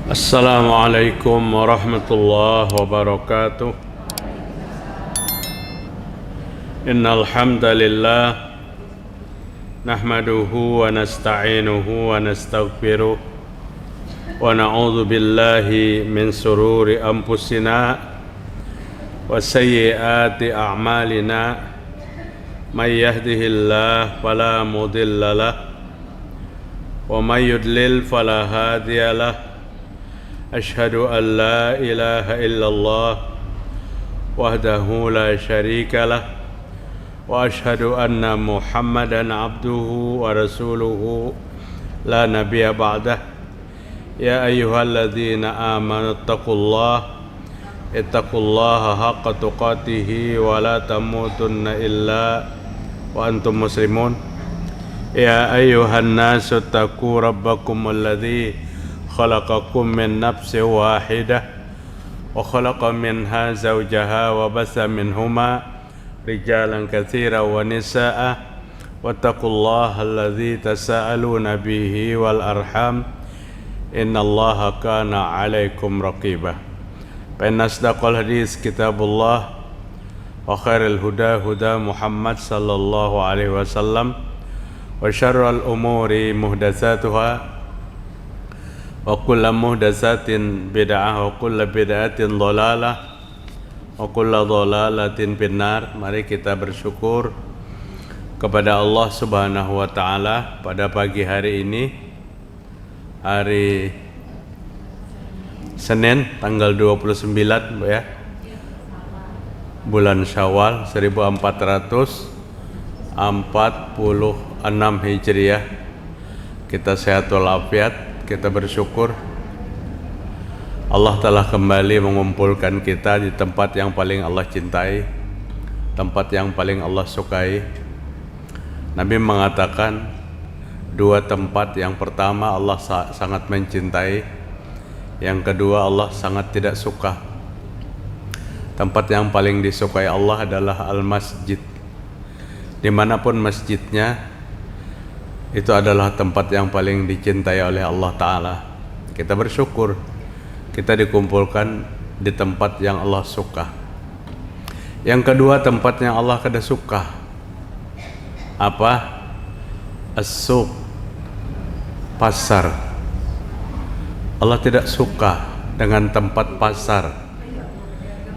Assalamualaikum warahmatullahi wabarakatuh. Innal hamdalillah nahmaduhu wa nasta'inuhu wa nastaghfiruh wa na'udzu billahi min sururi anfusina wa sayyiati a'malina. May yahdihillahu fala mudilla lahu wa may yudlil fala hadiya lahu. Asyhadu an la ilaha illallah wahdahu la syarika lah wa asyhadu anna Muhammadan abduhu wa rasuluhu la nabiyya ba'dah. Ya ayyuhalladzina amanu ittaqullaha haqqa tuqatih wa la tamutunna illa wa antum muslimun. Ya ayyuhan nasu taqu rabbakum alladzi خلقكم من نفس واحدة وخلق منها زوجها وبث منهما رجالا كثيرا ونساء واتقوا الله الذي تساءلون به والأرحام إن الله كان عليكم رقيبا. فإن أصدق الحديث كتاب الله وخير الهدى هدى محمد صلى الله عليه وسلم وشر الأمور محدثاتها wa kullu muhdatsatin bid'ah wa kullu bid'atin dhalalah wa kullu dhalalatin finnar. Mari kita bersyukur kepada Allah Subhanahu wa taala pada pagi hari ini, hari Senin tanggal 29 ya, bulan Syawal 1446 Hijriah. Kita sehat walafiat. Kita bersyukur Allah telah kembali mengumpulkan kita di tempat yang paling Allah cintai, tempat yang paling Allah sukai. Nabi mengatakan dua tempat, yang pertama Allah sangat mencintai, yang kedua Allah sangat tidak suka. Tempat yang paling disukai Allah adalah al-masjid. Dimanapun masjidnya, itu adalah tempat yang paling dicintai oleh Allah Ta'ala. Kita bersyukur kita dikumpulkan di tempat yang Allah suka. Yang kedua, tempat yang Allah kada suka. Apa? As-suq, pasar. Allah tidak suka dengan tempat pasar.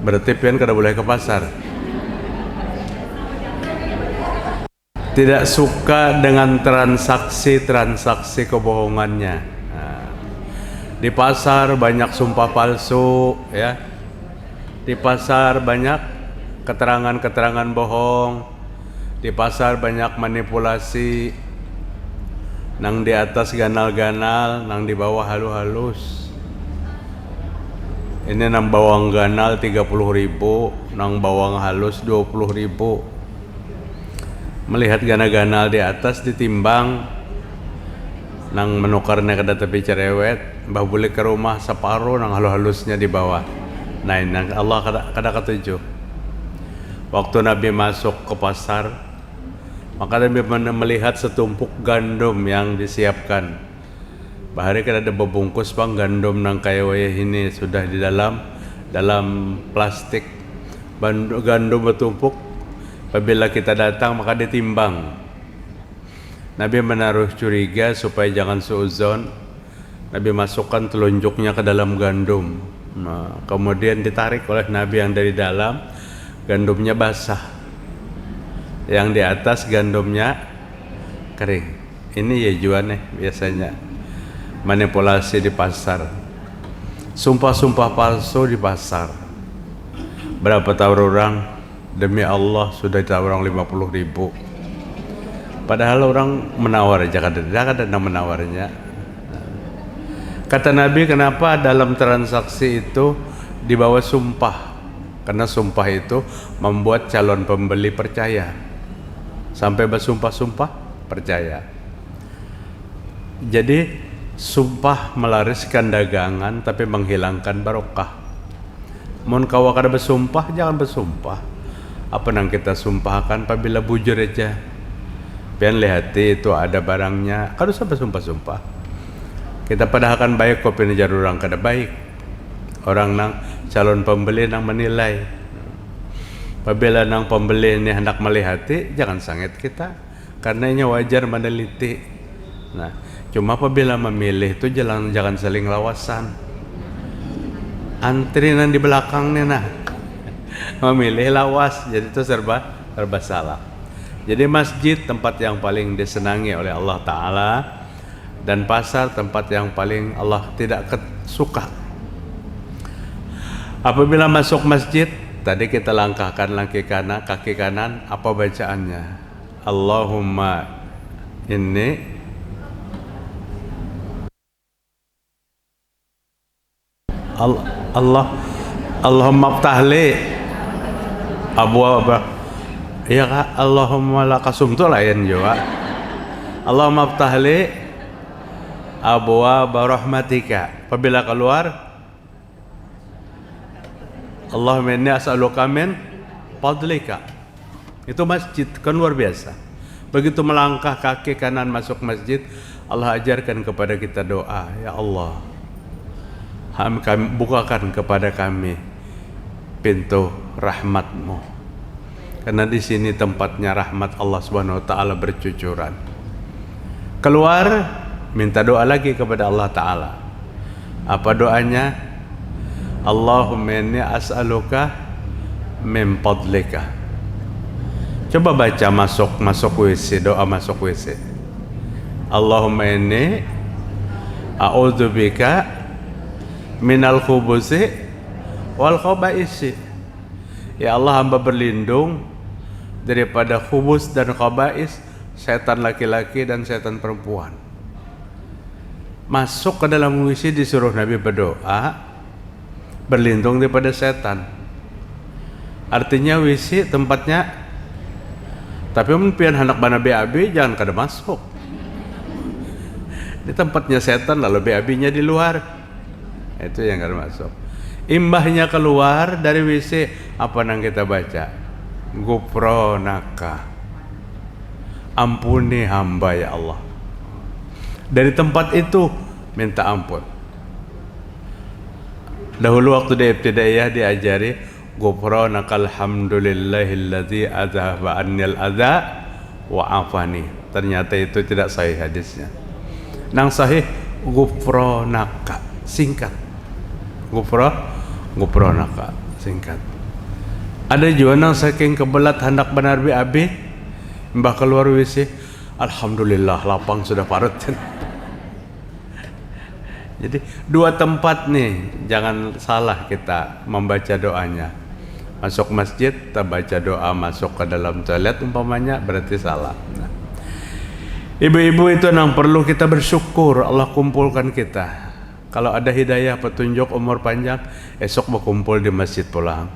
Berarti pian kada boleh ke pasar. Tidak suka dengan transaksi kebohongannya. Nah, di pasar banyak sumpah palsu, ya. Di pasar banyak keterangan-keterangan bohong. Di pasar banyak manipulasi. Nang di atas ganal-ganal, nang di bawah halus-halus. Ini nang bawang ganal 30.000, nang bawang halus 20.000. Melihat ganal-ganal di atas ditimbang, nang menukarnya ke tepi cerewet, bah boleh ke rumah separuh, nang halus-halusnya di bawah. Nah, ini Allah kada ketujuh. Waktu Nabi masuk ke pasar, maka Nabi melihat setumpuk gandum yang disiapkan. Bahari kada ada bebungkus bang gandum nang kaya wayah ini, sudah di dalam plastik. Gandum bertumpuk. Apabila kita datang maka ditimbang. Nabi menaruh curiga supaya jangan suuzon. Nabi masukkan telunjuknya ke dalam gandum. Nah, kemudian ditarik oleh Nabi yang dari dalam, gandumnya basah. Yang di atas gandumnya kering. Ini ya juannya biasanya. Manipulasi di pasar. Sumpah-sumpah palsu di pasar. Berapa tahu orang? Demi Allah sudah ditawar orang 50.000. Padahal orang menawar aja, kadang-kadang menawarnya. Kata Nabi, kenapa dalam transaksi itu dibawa sumpah? Karena sumpah itu membuat calon pembeli percaya. Sampai bersumpah-sumpah percaya. Jadi sumpah melariskan dagangan tapi menghilangkan barokah. Mun kawa kada bersumpah, jangan bersumpah. Apa yang kita sumpahkan apabila bujur aja. Pian lihati itu ada barangnya, kada usah bersumpah-sumpah. Kita padahal baik kopi ni jarur orang kada baik. Orang nang calon pembeli nang menilai. Apabila nang pembeli ni hendak melihati, jangan sangit kita. Karena ini wajar meneliti. Nah, cuma apabila memilih itu jangan saling lawasan. Antri nang di belakangnya nah. Memilih lawas, jadi itu serba salah. Jadi masjid tempat yang paling disenangi oleh Allah Ta'ala, dan pasar tempat yang paling Allah tidak suka. Apabila masuk masjid, tadi kita langkahkan kaki kanan, apa bacaannya? Allahumma inni Allahumma ftahli abwaaba. Iya kak, Allahumma lakasum itu lain juga. Allahumma ftahli abwaaba rahmatika. Apabila keluar, Allahumma inni as'aluka min fadlika. Itu masjid kan luar biasa. Begitu melangkah kaki kanan masuk masjid, Allah ajarkan kepada kita doa, ya Allah, kami bukakan kepada kami pintu rahmat-Mu, karena di sini tempatnya rahmat Allah Subhanahu wa taala bercucuran. Keluar, minta doa lagi kepada Allah Taala. Apa doanya? Allahumma inni as'aluka min fadlika. Coba baca masuk WC, doa masuk WC. Allahumma inni a'udzubika minal khubusi wal khaba'isi. Ya Allah, hamba berlindung daripada khubus dan khaba'is, setan laki-laki dan setan perempuan. Masuk ke dalam WC disuruh Nabi berdoa berlindung daripada setan. Artinya WC tempatnya, tapi mungkin hendak bana BAB jangan kada masuk. Ini tempatnya setan, lalu BAB-nya di luar. Itu yang kada masuk. Imbahnya keluar dari WC, apa nang kita baca? Ghufranaka. Ampuni hamba ya Allah. Dari tempat itu minta ampun. Dahulu waktu di ibtidaiyah diajari ghufranakal hamdulillahilladzi azhaba annil adza wa afani. Ternyata itu tidak sahih hadisnya. Nang sahih ghufranaka, singkat. Ghufranaka, singkat. Ada juga nang saking kebelat hendak benar BAB, mbah keluar WC, alhamdulillah lapang sudah parut. Jadi dua tempat nih, jangan salah kita membaca doanya. Masuk masjid, kita baca doa masuk ke dalam toilet umpamanya, berarti salah. Nah, ibu-ibu itu yang perlu kita bersyukur Allah kumpulkan kita. Kalau ada hidayah, petunjuk, umur panjang, esok berkumpul di masjid pulang.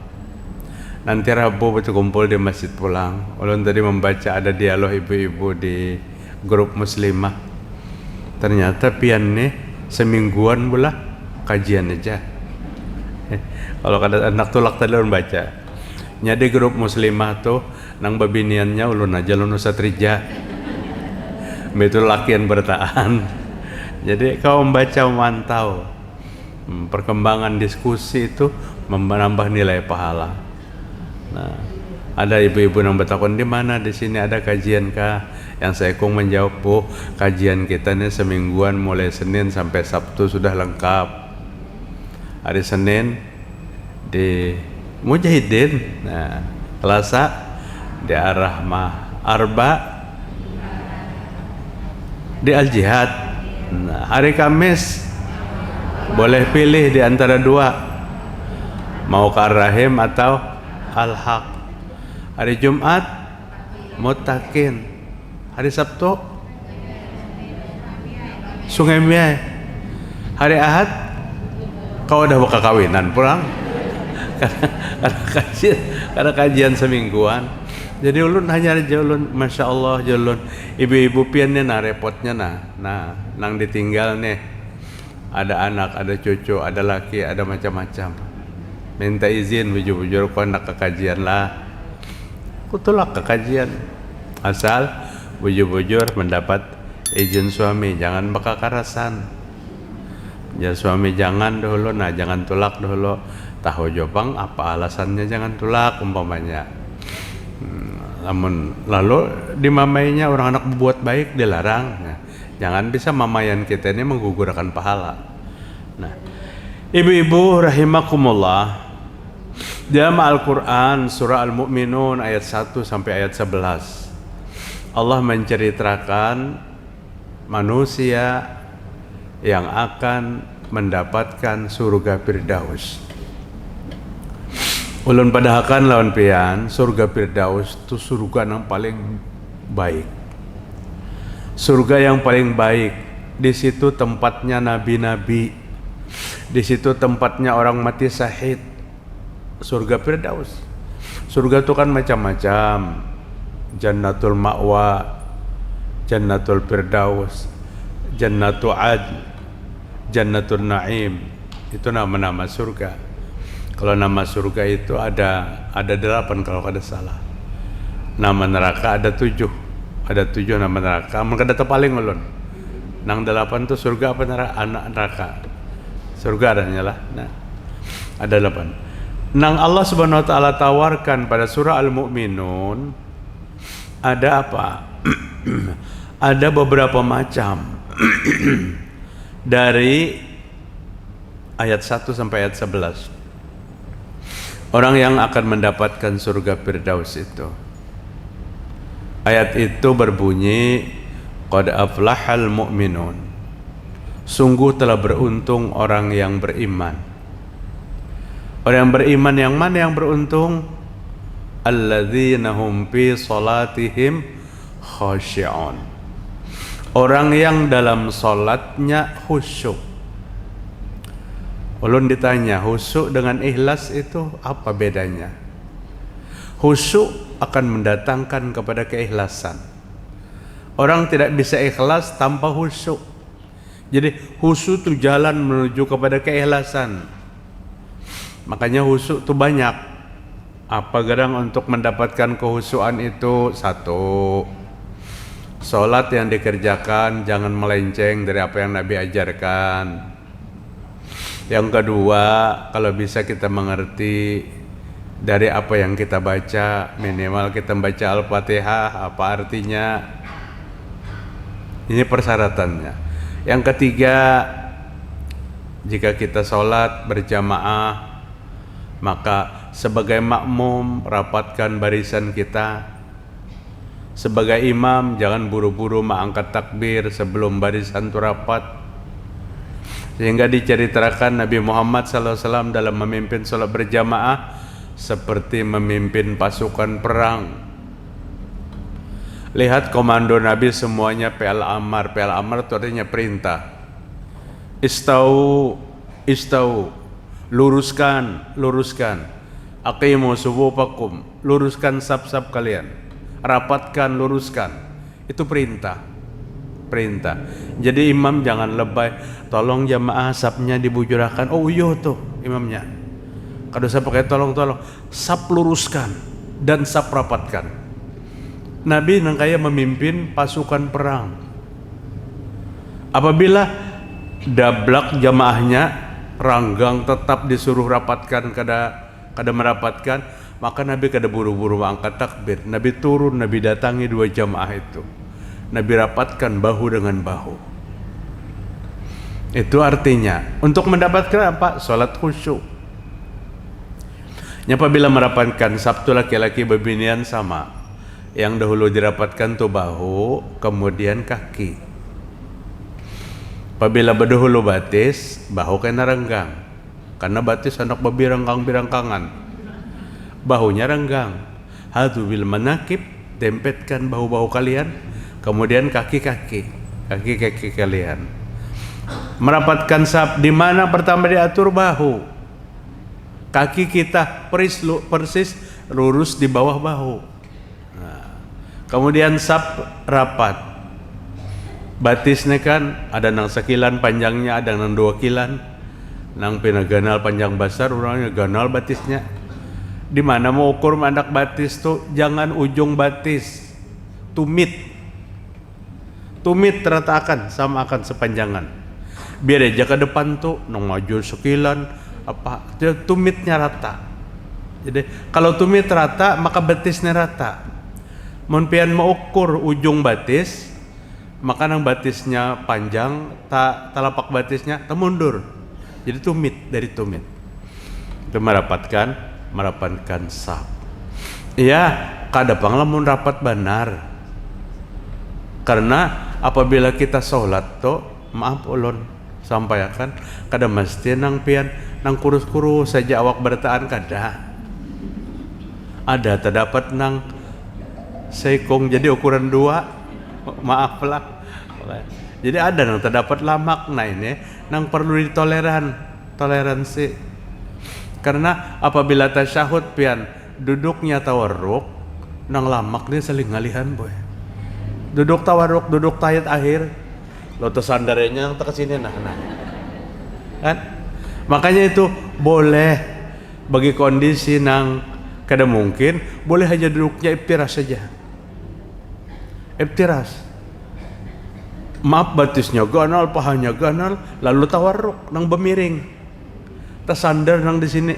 Nanti Rabu berkumpul di masjid pulang. Ulun tadi membaca ada dialog ibu-ibu di grup muslimah. Ternyata pian nih semingguan pula kajian aja. Kalau kada anak tulak tadi ulun baca. Nya di grup muslimah tuh nang babiniannya ulun aja ulun satrija. Betul lakian bertahan. Jadi kau membaca memantau perkembangan diskusi itu menambah nilai pahala. Nah, ada ibu-ibu yang bertakon di mana di sini ada kajian kah? Yang saya kong menjawab, Bu, kajian kita ini semingguan mulai Senin sampai Sabtu sudah lengkap. Hari Senin di Mujahidin, nah, Selasa di Ar-Rahmah, Arba di Al-Jihad. Nah, hari Kamis boleh pilih di antara dua, mau ke Ar-Rahim atau Al-Haq. Hari Jumat Muttaqin. Hari Sabtu Sungai Miai. Hari Ahad kau udah buka kawinan pulang karena kajian semingguan. Jadi ulun hanya aja ulun, masya Allah ulun ibu-ibu piannya nah repotnya nah nang ditinggal nih, ada anak, ada cucu, ada laki, ada macam-macam. Minta izin bujur-bujur kau nak ke kajian lah, kutulak ke kajian asal bujur-bujur mendapat izin suami, jangan bakal karasan. Ya suami jangan dulu, nah jangan tulak dulu. Tahu jopang apa alasannya jangan tulak umpamanya. Namun lalu dimamainya orang anak berbuat baik dilarang. Nah, jangan bisa mamayan kita ini menggugurkan pahala. Nah, ibu-ibu rahimakumullah, dalam Al-Quran surah Al-Mu'minun ayat 1 sampai ayat 11 Allah menceritakan manusia yang akan mendapatkan surga Firdaus. Ulun padahakan lawan pian, surga Firdaus itu surga yang paling baik. Surga yang paling baik. Di situ tempatnya nabi-nabi. Di situ tempatnya orang mati syahid. Surga Firdaus. Surga itu kan macam-macam. Jannatul Ma'wa, Jannatul Firdaus, Jannatul Adn, Jannatul Na'im. Itu nama-nama surga. Kalau nama surga itu ada 8 kalau kada salah. Nama neraka ada 7. Ada 7 nama neraka. Mun kada paling ulun. Nang 8 tu surga apa neraka? Anak neraka. Surga adanya lah. Nah, ada 8. Nang Allah Subhanahu wa taala tawarkan pada surah Al-Mu'minun ada apa? Ada beberapa macam dari ayat 1 sampai ayat 11. Orang yang akan mendapatkan surga Firdaus itu. Ayat itu berbunyi, qad aflahal mu'minun. Sungguh telah beruntung orang yang beriman. Orang yang beriman yang mana yang beruntung? Alladzina hum fi salatihim khashi'un. Orang yang dalam salatnya khusyuk. Ulun ditanya, khusyuk dengan ikhlas itu apa bedanya? Khusyuk akan mendatangkan kepada keikhlasan. Orang tidak bisa ikhlas tanpa khusyuk. Jadi khusyuk itu jalan menuju kepada keikhlasan. Makanya khusyuk itu banyak. Apa gedang untuk mendapatkan kehusyuan itu? 1, sholat yang dikerjakan jangan melenceng dari apa yang Nabi ajarkan. Yang kedua, kalau bisa kita mengerti dari apa yang kita baca, minimal kita baca Al-Fatihah, apa artinya. Ini persyaratannya. Yang ketiga, jika kita sholat berjamaah, maka sebagai makmum rapatkan barisan kita. Sebagai imam jangan buru-buru mengangkat takbir sebelum barisan itu rapat. Sehingga diceritakan Nabi Muhammad SAW dalam memimpin sholat berjamaah seperti memimpin pasukan perang. Lihat komando Nabi semuanya fi'il amar. Fi'il amar itu artinya perintah. Istau, luruskan. Aqimu sufufakum, luruskan saf-saf kalian. Rapatkan, luruskan. Itu perintah. Jadi imam jangan lebay, tolong jamaah safnya dibujurkan. Oh iya tuh imamnya. Kalau saya pakai tolong, saf luruskan dan saf rapatkan. Nabi nangkaya memimpin pasukan perang. Apabila dablak jamaahnya, ranggang tetap disuruh rapatkan kada merapatkan, maka Nabi kada buru-buru angkat takbir. Nabi turun, Nabi datangi 2 jamaah itu. Nabi rapatkan bahu dengan bahu. Itu artinya untuk mendapatkan apa? Salat khusyuk. Apabila merapatkan Sabtu laki-laki berbinian sama. Yang dahulu dirapatkan tuh bahu, kemudian kaki. Apabila berdahulu batis, bahu kena renggang. Karena batis anak babi renggang-birangkangan. Bahunya renggang. Hadu bil manakib, dempetkan bahu-bahu kalian. Kemudian kaki kalian. Merapatkan saf, di mana pertama diatur bahu. Kaki kita persis lurus di bawah bahu. Nah, kemudian saf rapat. Batisnya kan ada nang sekilan panjangnya, ada nang 2 kilan. Nang pinaganal panjang besar, orangnya ganal batisnya. Di mana mau ukur mandak batis tuh jangan ujung batis. Tumit terletakkan sama akan sepanjangan. Biar aja ke depan tuh nong maju sekilan apa tumitnya rata. Jadi kalau tumit rata maka betisnya rata. Mun pian mau ukur ujung batis, maka nang batisnya panjang, talapak batisnya mundur. Jadi tumit dari tumit. Itu merapatkan saf. Iya, kadang lamun rapat benar. Karena apabila kita sholat tuh, maaf ulun sampaikan, kada mesti nang pian nang kurus-kurus saja awak bertaan kada. Ada terdapat nang seikong jadi ukuran 2, maaf lah. Jadi ada nang terdapat lamak, nah ini nang perlu toleransi. Karena apabila tasyahud pian duduknya tawarruk, nang lamak dia saling ngalihan boy. Duduk tawarruk, duduk tayat akhir, lo tersandarnya yang kesini nah. Kan? Makanya itu boleh bagi kondisi nang kada mungkin, boleh aja duduknya iftiras saja. Iftiras. Maaf batisnya ganal, pahanya ganal, lalu tawarruk nang bemiring. Tersandar nang di sini.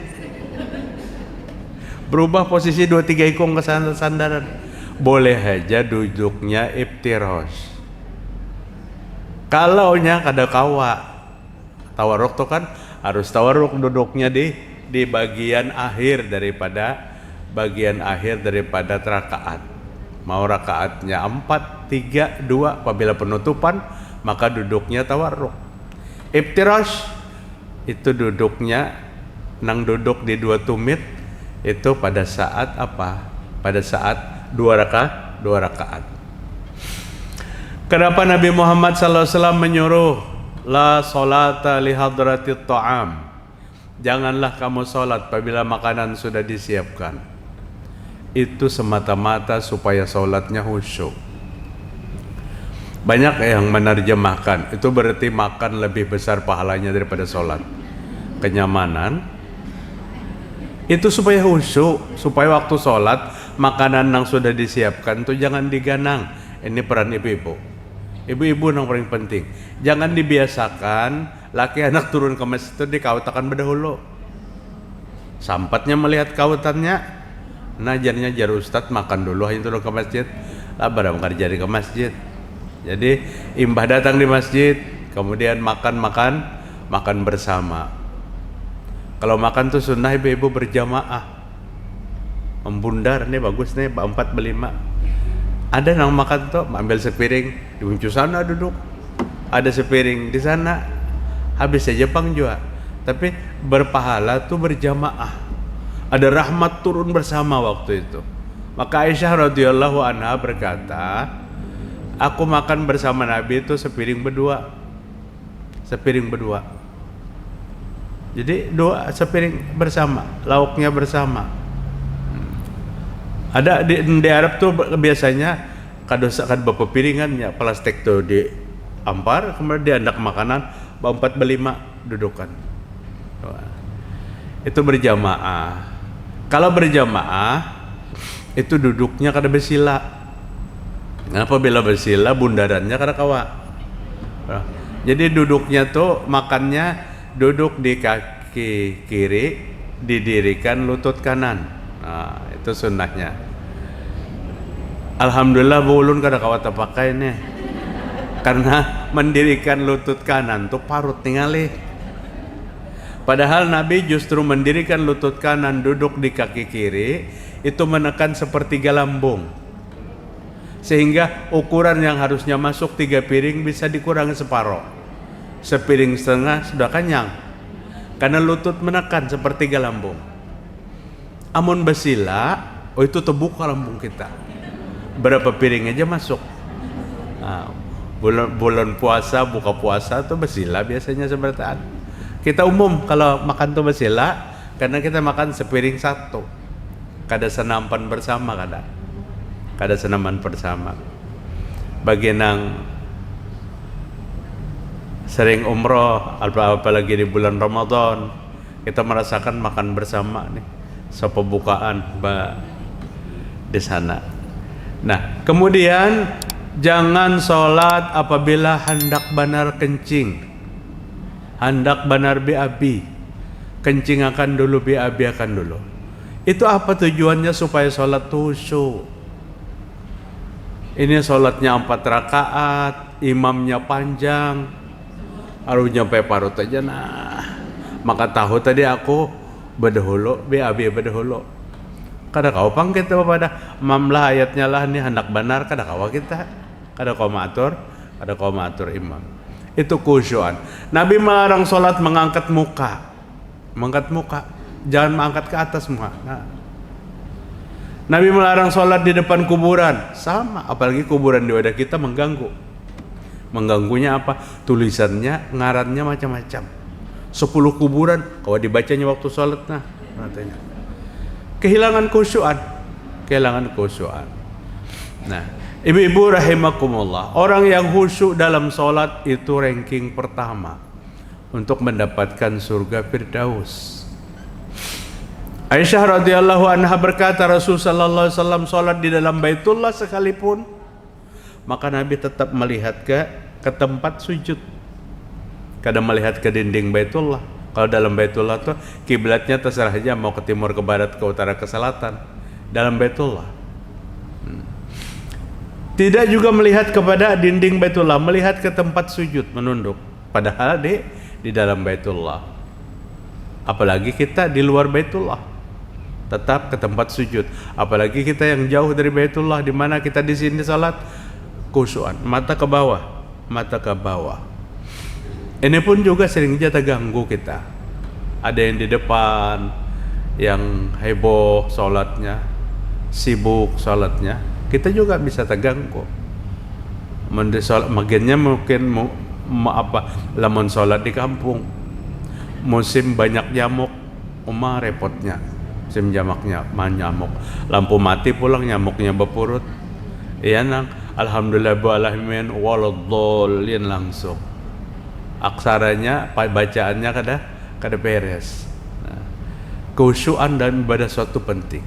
Berubah posisi 2-3 ikung ke sandaran. Boleh aja duduknya iftiras. Kalau nya kada kawa. Tawarruk tuh kan harus tawarruk duduknya di bagian akhir daripada rakaat. Mau rakaatnya 4, 3, 2 apabila penutupan maka duduknya tawarruk. Iftiras itu duduknya nang duduk di 2 tumit itu pada saat apa? Pada saat 2 rakaat. Kenapa Nabi Muhammad SAW menyuruh la salata li hadratit ta'am? Janganlah kamu salat apabila makanan sudah disiapkan. Itu semata-mata supaya salatnya khusyuk. Banyak yang menerjemahkan itu berarti makan lebih besar pahalanya daripada sholat. Kenyamanan itu supaya khusyuk, supaya waktu sholat makanan yang sudah disiapkan itu jangan diganang. Ini peran ibu-ibu. Ibu-ibu yang paling penting. Jangan dibiasakan laki anak turun ke masjid itu dikautakan berdahulu. Sampatnya melihat kautannya, najarnya jar ustad makan dulu hanya turun ke masjid. Lah barang kerja ke masjid. Jadi imbah datang di masjid, kemudian makan bersama. Kalau makan tuh sunnah ibu-ibu berjamaah, membundar nih bagus nih 4 5. Ada yang makan tuh ambil sepiring di ujung sana duduk, ada sepiring di sana, habis saja juga. Tapi berpahala tuh berjamaah, ada rahmat turun bersama waktu itu. Maka Aisyah radhiyallahu anha berkata, aku makan bersama Nabi itu sepiring berdua. Jadi 2 sepiring bersama, lauknya bersama. Ada di Arab tuh biasanya kadosakan bapak piringannya plastik tuh di ampar, kemudian diandak makanan 4 5 dudukan. Itu berjamaah. Kalau berjamaah itu duduknya kada bersila. Apabila bersila bundarannya kada kawa. Jadi duduknya tuh makannya duduk di kaki kiri, didirikan lutut kanan. Nah, itu sunnahnya. Alhamdulillah bu ulun kada kawat pakai nih. Karena mendirikan lutut kanan tuh parut ningali. Padahal Nabi justru mendirikan lutut kanan duduk di kaki kiri itu menekan sepertiga lambung. Sehingga ukuran yang harusnya masuk 3 piring bisa dikurangi separuh. Sepiring setengah sudah kenyang. Karena lutut menekan sepertiga lambung. Amun bersila, itu terbuka lambung kita. Berapa piring aja masuk. Nah, bulan puasa, buka puasa tuh bersila biasanya seperti itu. Kita umum kalau makan tuh bersila karena kita makan sepiring 1. Kada senampan bersama kada senaman bersama. Bagi nang sering umroh apalagi di bulan Ramadan kita merasakan makan bersama nih sepembukaan di sana. Nah, kemudian jangan sholat apabila hendak benar kencing. hendak benar BAB, kencing akan dulu, BAB akan dulu. Itu apa tujuannya? Supaya sholat khusyuk. Ini sholatnya 4 rakaat, imamnya panjang, harus nyampe parut aja. Nah, maka tahu tadi aku berdahulu, BAB berdahulu. Kada kau pang kita pada mamlah ayatnya lah nih hendak benar, kada kau kita, kada kau matur imam. Itu khusyuan. Nabi melarang sholat mengangkat muka, jangan mengangkat ke atas muka. Nah. Nabi melarang sholat di depan kuburan, sama, apalagi kuburan di wadah kita mengganggu. Mengganggunya apa? Tulisannya, ngarannya macam-macam. 10 kuburan, kalau dibacanya waktu sholat, nah, katanya. Kehilangan khusyuan. Nah, ibu-ibu rahimakumullah, orang yang khusyuk dalam sholat itu ranking pertama untuk mendapatkan surga Firdaus. Aisyah radhiyallahu anha berkata, Rasulullah sallallahu alaihi wasallam sholat di dalam Baitullah sekalipun, maka Nabi tetap melihat ke tempat sujud. Kadang melihat ke dinding Baitullah. Kalau dalam Baitullah tuh kiblatnya terserah aja, mau ke timur, ke barat, ke utara, ke selatan. Dalam Baitullah. Tidak juga melihat kepada dinding Baitullah, melihat ke tempat sujud, menunduk. Padahal di dalam Baitullah. Apalagi kita di luar Baitullah, tetap ke tempat sujud. Apalagi kita yang jauh dari Baitullah, di mana kita di sini salat, khusyuan, mata ke bawah. Ini pun juga sering aja terganggu kita. Ada yang di depan, yang heboh sholatnya, sibuk sholatnya, kita juga bisa terganggu. Magennya mungkin lamun sholat di kampung, musim banyak nyamuk, repotnya. Musim jamaknya nyamuk, lampu mati pulang nyamuknya berpurut. Iya nang, alhamdulillah alamin waladhdallin langsung. Aksaranya, bacaannya kada beres. Nah, khusyuan dan ibadah suatu penting.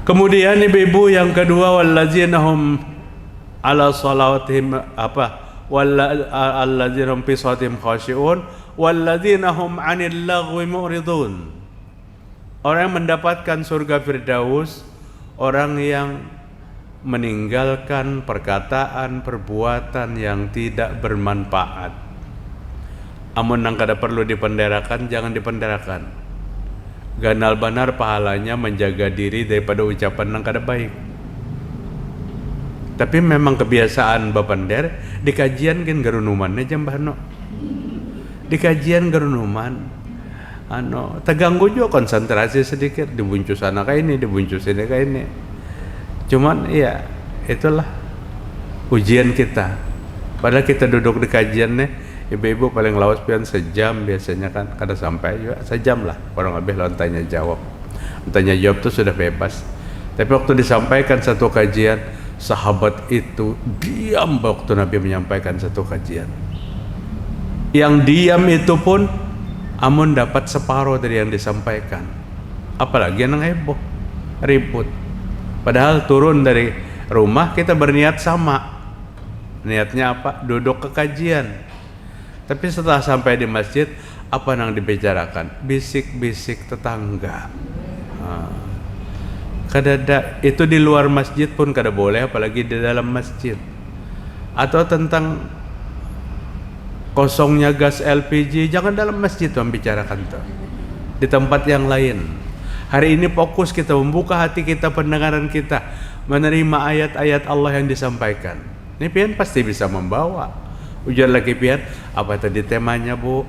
Kemudian ibu-ibu yang kedua, walladzina hum ala salawatihim walladzina hum fi salatihim khashi'un walladzina hum 'anil lagwi mu'ridun. Orang yang mendapatkan surga Firdaus, orang yang meninggalkan perkataan, perbuatan yang tidak bermanfaat. Amun nang kada perlu dipenderakan, jangan dipenderakan. Ganal banar pahalanya menjaga diri daripada ucapan nang kada baik. Tapi memang kebiasaan bapender di kajian kan garunumannya jambahno. Di kajian garunuman terganggu juga konsentrasi sedikit, dibuncus sana kayak ini, dibuncus ini kayak ini. Cuman ya itulah ujian kita. Padahal kita duduk di kajian nih, ibu-ibu paling lawas pian sejam biasanya kan, kada sampai juga sejam lah kurang lebih lawan tanya jawab. Tanya jawab tuh sudah bebas. Tapi waktu disampaikan satu kajian, sahabat itu diam waktu Nabi menyampaikan satu kajian. Yang diam itu pun amun dapat separuh dari yang disampaikan. Apalagi yang heboh, ribut. Padahal turun dari rumah kita berniat sama. Niatnya apa? Duduk ke kajian. Tapi setelah sampai di masjid, apa yang dibicarakan? Bisik-bisik tetangga. Kada itu di luar masjid pun kada boleh, apalagi di dalam masjid. Atau tentang kosongnya gas LPG, jangan dalam masjid membicarakan itu. Di tempat yang lain. Hari ini fokus kita membuka hati kita, pendengaran kita, menerima ayat-ayat Allah yang disampaikan. Ini pian pasti bisa membawa. Ujar lagi pian, apa tadi temanya Bu?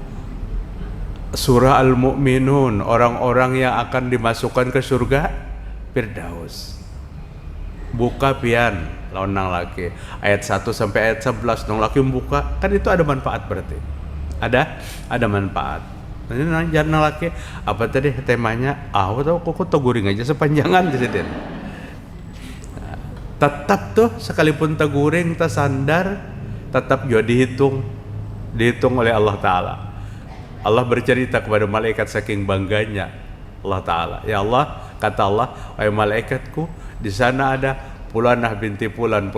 Surah Al-Mu'minun, orang-orang yang akan dimasukkan ke surga Firdaus. Buka pian, lawan nang laki. Ayat 1 sampai ayat 11 nang laki membuka, kan itu ada manfaat berarti. Ada manfaat. Nanti jangan laki apa tadi temanya? Aku teguring aja sepanjangan jadi. Tetap tuh sekalipun teguring tersandar, tetap juga dihitung oleh Allah Taala. Allah bercerita kepada malaikat saking bangganya Allah Taala. Ya Allah, kata Allah, wahai malaikatku, di sana ada Pulanah binti Pulan,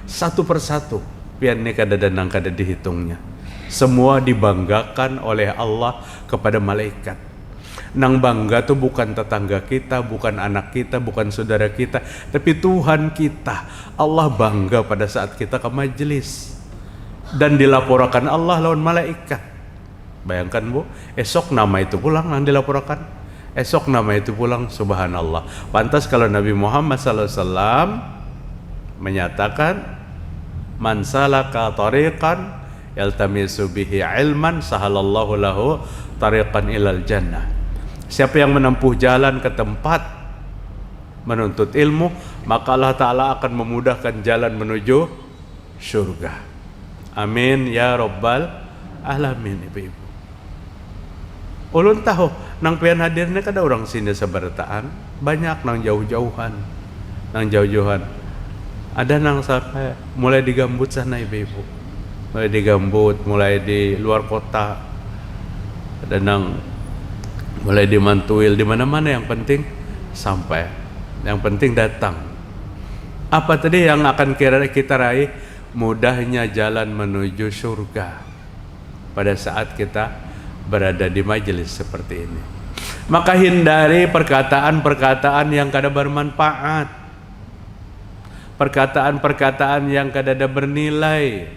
satu persatu. Pian ini kada danang kada dihitungnya. Semua dibanggakan oleh Allah kepada malaikat. Nang bangga tuh bukan tetangga kita, bukan anak kita, bukan saudara kita, tapi Tuhan kita. Allah bangga pada saat kita ke majelis dan dilaporkan Allah lawan malaikat. Bayangkan Bu, esok nama itu pulang yang dilaporkan. Esok nama itu pulang, subhanallah. Pantas kalau Nabi Muhammad SAW menyatakan, man salaka tariqan yaltamisu bihi ilman sahalallahu lahu tariqan ilal jannah. Siapa yang menempuh jalan ke tempat menuntut ilmu, maka Allah Ta'ala akan memudahkan jalan menuju surga. Amin ya rabbal alamin. Ibu-ibu, ulun tahu nang pian hadirnya kada orang sini sebertaan, banyak nang jauh-jauhan, ada nang sampai mulai digambut sana ibu-ibu, mulai digambut, mulai di luar kota, ada nang mulai di Mantuil, di mana-mana. Yang penting sampai, yang penting datang. Apa tadi yang akan kita raih? Mudahnya jalan menuju surga pada saat kita berada di majelis seperti ini. Maka hindari perkataan-perkataan yang kada bermanfaat, perkataan-perkataan yang kada ada bernilai.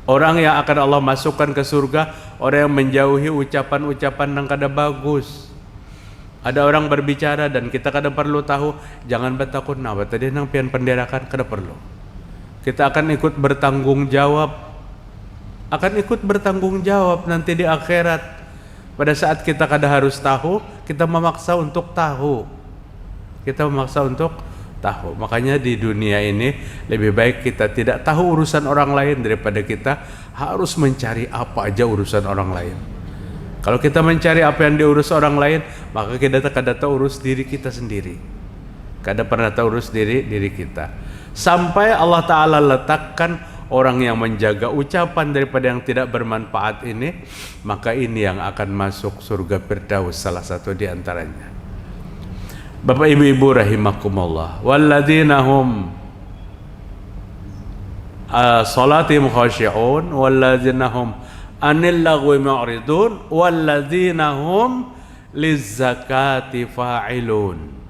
Orang yang akan Allah masukkan ke surga, orang yang menjauhi ucapan-ucapan yang kada bagus. Ada orang berbicara dan kita kada perlu tahu, jangan bertakut nawa tadi nang pian penderakan, kada perlu. Kita akan ikut bertanggung jawab, nanti di akhirat. Pada saat kita kada harus tahu, kita memaksa untuk tahu. Makanya di dunia ini lebih baik kita tidak tahu urusan orang lain daripada kita harus mencari apa aja urusan orang lain. Kalau kita mencari apa yang diurus orang lain, maka kita kada tahu urus diri kita sendiri. Kada pernah tahu urus diri kita. Sampai Allah Ta'ala letakkan orang yang menjaga ucapan daripada yang tidak bermanfaat ini, maka ini yang akan masuk surga Firdaus, salah satu di antaranya. Bapak ibu-ibu rahimakumullah, walladzina hum salatihim khashi'un walladzina hum anil lagwi mu'ridun walladzina hum lizzakati fa'ilun.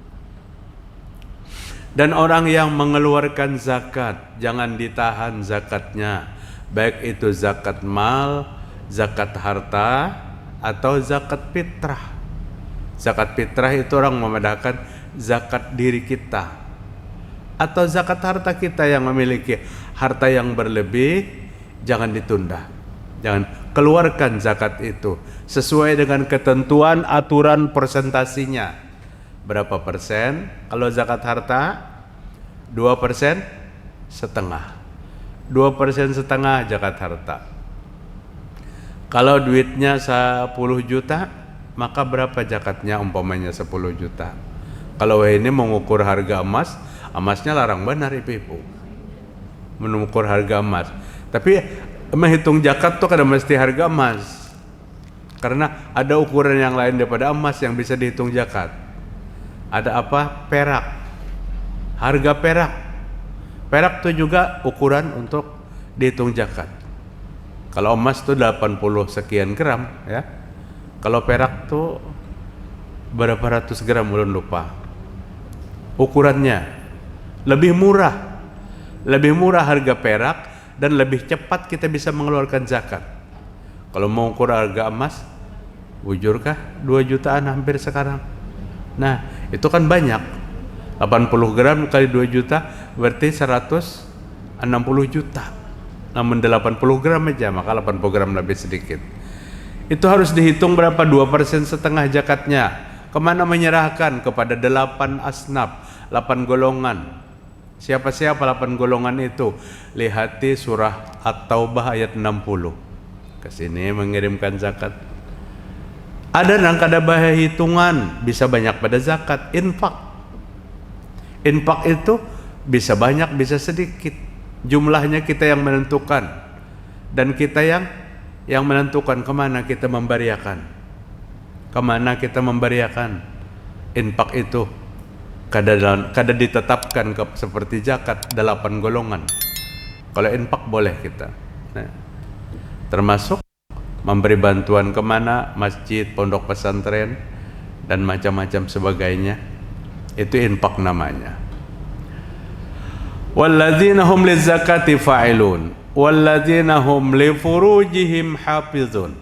Dan orang yang mengeluarkan zakat, jangan ditahan zakatnya, baik itu zakat mal, zakat harta, atau zakat fitrah. Zakat fitrah itu orang membedakan zakat diri kita atau zakat harta kita yang memiliki harta yang berlebih, jangan ditunda. Jangan keluarkan zakat itu sesuai dengan ketentuan aturan persentasinya. Berapa persen? Kalau zakat harta 2% setengah. 2% setengah zakat harta. Kalau duitnya 10 juta, maka berapa zakatnya? Umpamanya 10 juta. Kalau ini mengukur harga emas, emasnya larang benar ibu-ibu mengukur harga emas. Tapi menghitung zakat tuh kada mesti harga emas, karena ada ukuran yang lain daripada emas yang bisa dihitung zakat. Ada apa? Perak. Harga perak tuh juga ukuran untuk dihitung zakat. Kalau emas tuh 80 sekian gram ya. Kalau perak tuh berapa ratus gram, belum lupa. Ukurannya lebih murah harga perak dan lebih cepat kita bisa mengeluarkan zakat. Kalau mau ukur harga emas, bujurkah 2 jutaan hampir sekarang. Nah, itu kan banyak. 80 gram kali 2 juta berarti 160 juta. Namun 80 gram aja, maka 80 gram lebih sedikit. Itu harus dihitung berapa? 2% setengah zakatnya. Kemana menyerahkan? Kepada 8 asnaf, 8 golongan. Siapa-siapa 8 golongan itu? Lihati surah At-Taubah ayat 60. Kesini mengirimkan zakat. Ada yang kada bahaya hitungan, bisa banyak pada zakat. Infak itu bisa banyak, bisa sedikit. Jumlahnya kita yang menentukan. Dan kita yang menentukan kemana kita memberiakan. Infak itu kada ditetapkan seperti zakat 8 golongan. Kalau infak boleh kita Nah, termasuk memberi bantuan kemana, masjid, pondok pesantren, dan macam-macam sebagainya. Itu infak namanya. Walladzina hum lizakati fa'ilun walladzina hum li furujihim hafizun.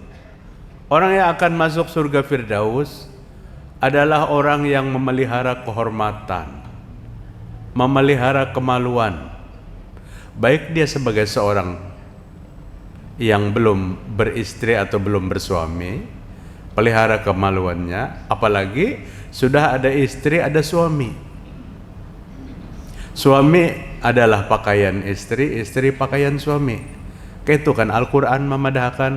Orang yang akan masuk surga Firdaus adalah orang yang memelihara kehormatan, memelihara kemaluan. Baik dia sebagai seorang yang belum beristri atau belum bersuami, pelihara kemaluannya, apalagi sudah ada istri, ada suami. Suami adalah pakaian istri, istri pakaian suami. Kayak itu kan Al-Quran memadahkan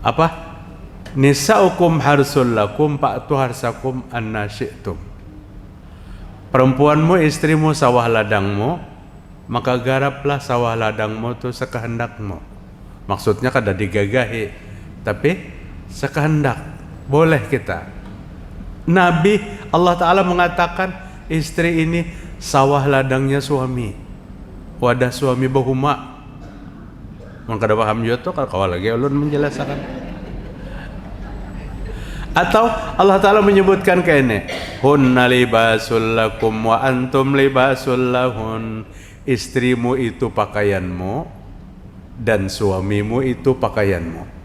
apa? Nisa'ukum harsul lakum fa'tu harsakum anna syi'tum. Perempuanmu, istrimu sawah ladangmu, maka garaplah sawah ladangmu itu sekehendakmu. Maksudnya kada digagahi, tapi sekehendak. Boleh kita. Nabi Allah Ta'ala mengatakan istri ini sawah ladangnya suami, wadah suami bahuma. Maka kada paham juga tuh kalau lagi ulun menjelaskan. Atau Allah Ta'ala menyebutkan kayak ini, hunna libasul lakum wa antum libasul lahun. Istrimu itu pakaianmu dan suamimu itu pakaianmu.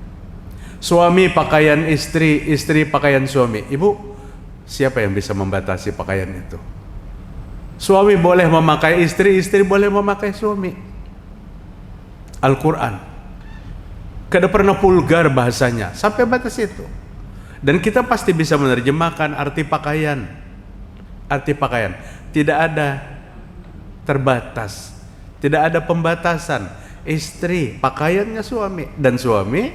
Suami pakaian istri, istri pakaian suami. Ibu, siapa yang bisa membatasi pakaian itu? Suami boleh memakai istri, istri boleh memakai suami. Al-Quran kada pernah vulgar bahasanya sampai batas itu, dan kita pasti bisa menerjemahkan arti pakaian. Arti pakaian tidak ada terbatas, tidak ada pembatasan. Istri pakaiannya suami, dan suami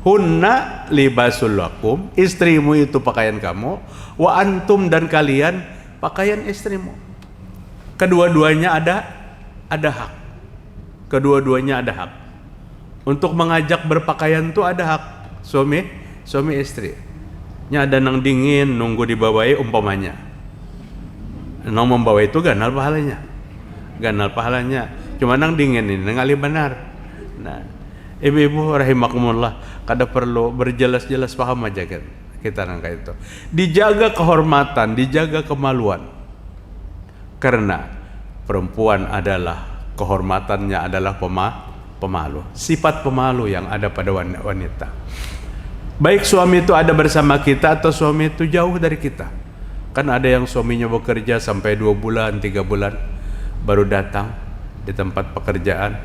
hunna libasul lakum, istrimu itu pakaian kamu, wa antum dan kalian pakaian istrimu. Kedua-duanya ada hak. Kedua-duanya ada hak. Untuk mengajak berpakaian itu ada hak. Suami istri. Nya ada nang dingin nunggu dibawai umpamanya. Nang membawa itu ganal pahalanya. Ganal pahalanya. Cuma nang dingin ini ngali benar. Nah, ibu-ibu rahimakumullah, kada perlu berjelas-jelas, paham aja kan kita nang kayak itu. Dijaga kehormatan, dijaga kemaluan. Karena perempuan adalah kehormatannya adalah pemalu. Sifat pemalu yang ada pada wanita. Baik suami itu ada bersama kita atau suami itu jauh dari kita. Kan ada yang suaminya bekerja sampai 2 bulan, 3 bulan baru datang di tempat pekerjaan.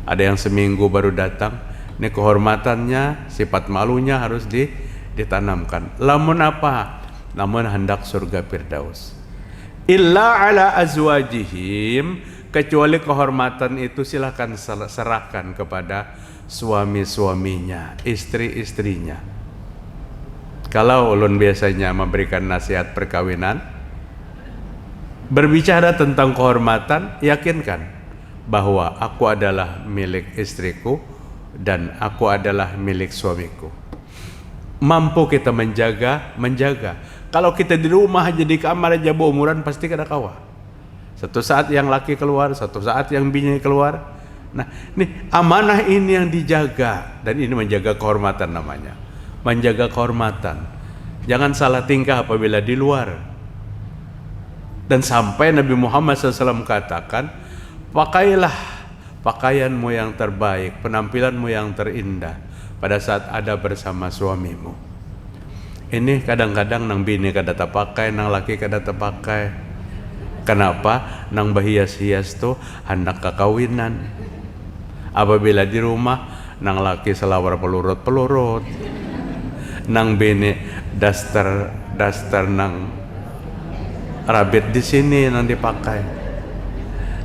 Ada yang seminggu baru datang. Ini kehormatannya, sifat malunya harus ditanamkan. Lamun apa? Lamun hendak surga Firdaus. Illa ala azwajihim, kecuali kehormatan itu silakan serahkan kepada suami-suaminya, istri-istrinya. Kalau ulun biasanya memberikan nasihat perkawinan, berbicara tentang kehormatan, yakinkan bahwa aku adalah milik istriku dan aku adalah milik suamiku. Mampu kita menjaga. Kalau kita di rumah aja di kamar aja umuran, pasti kada kawa. Satu saat yang laki keluar, satu saat yang bini keluar. Nah, ini amanah ini yang dijaga, dan ini menjaga kehormatan namanya. Menjaga kehormatan. Jangan salah tingkah apabila di luar. Dan sampai Nabi Muhammad SAW katakan, pakailah pakaianmu yang terbaik, penampilanmu yang terindah pada saat ada bersama suamimu. Ini kadang-kadang nang bini kada terpakai, nang laki kada terpakai. Kenapa? Nang berhias-hias tuh hendak kekawinan. Apabila di rumah, nang laki selawar pelurut-pelurut, nang bini daster nang rabit di sini nang dipakai.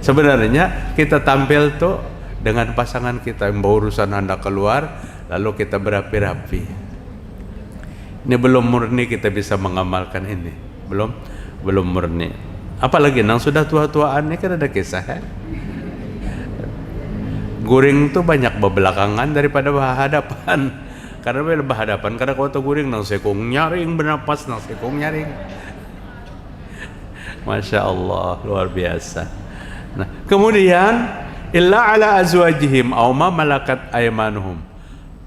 Sebenarnya kita tampil tuh dengan pasangan kita yang bawa urusan hendak keluar, lalu kita berapi-rapi. Ini belum murni kita bisa mengamalkan ini. Belum murni. Apalagi nang sudah tua-tuaan ini kan ada kisah ya? Guring tuh banyak bebelakangan daripada berhadapan. Karena berhadapan, karena kalau guring nang sekong nyaring bernapas, nang sekong nyaring. Masya Allah, luar biasa. Nah, kemudian illa ala azwajihim aw ma malakat aymanuhum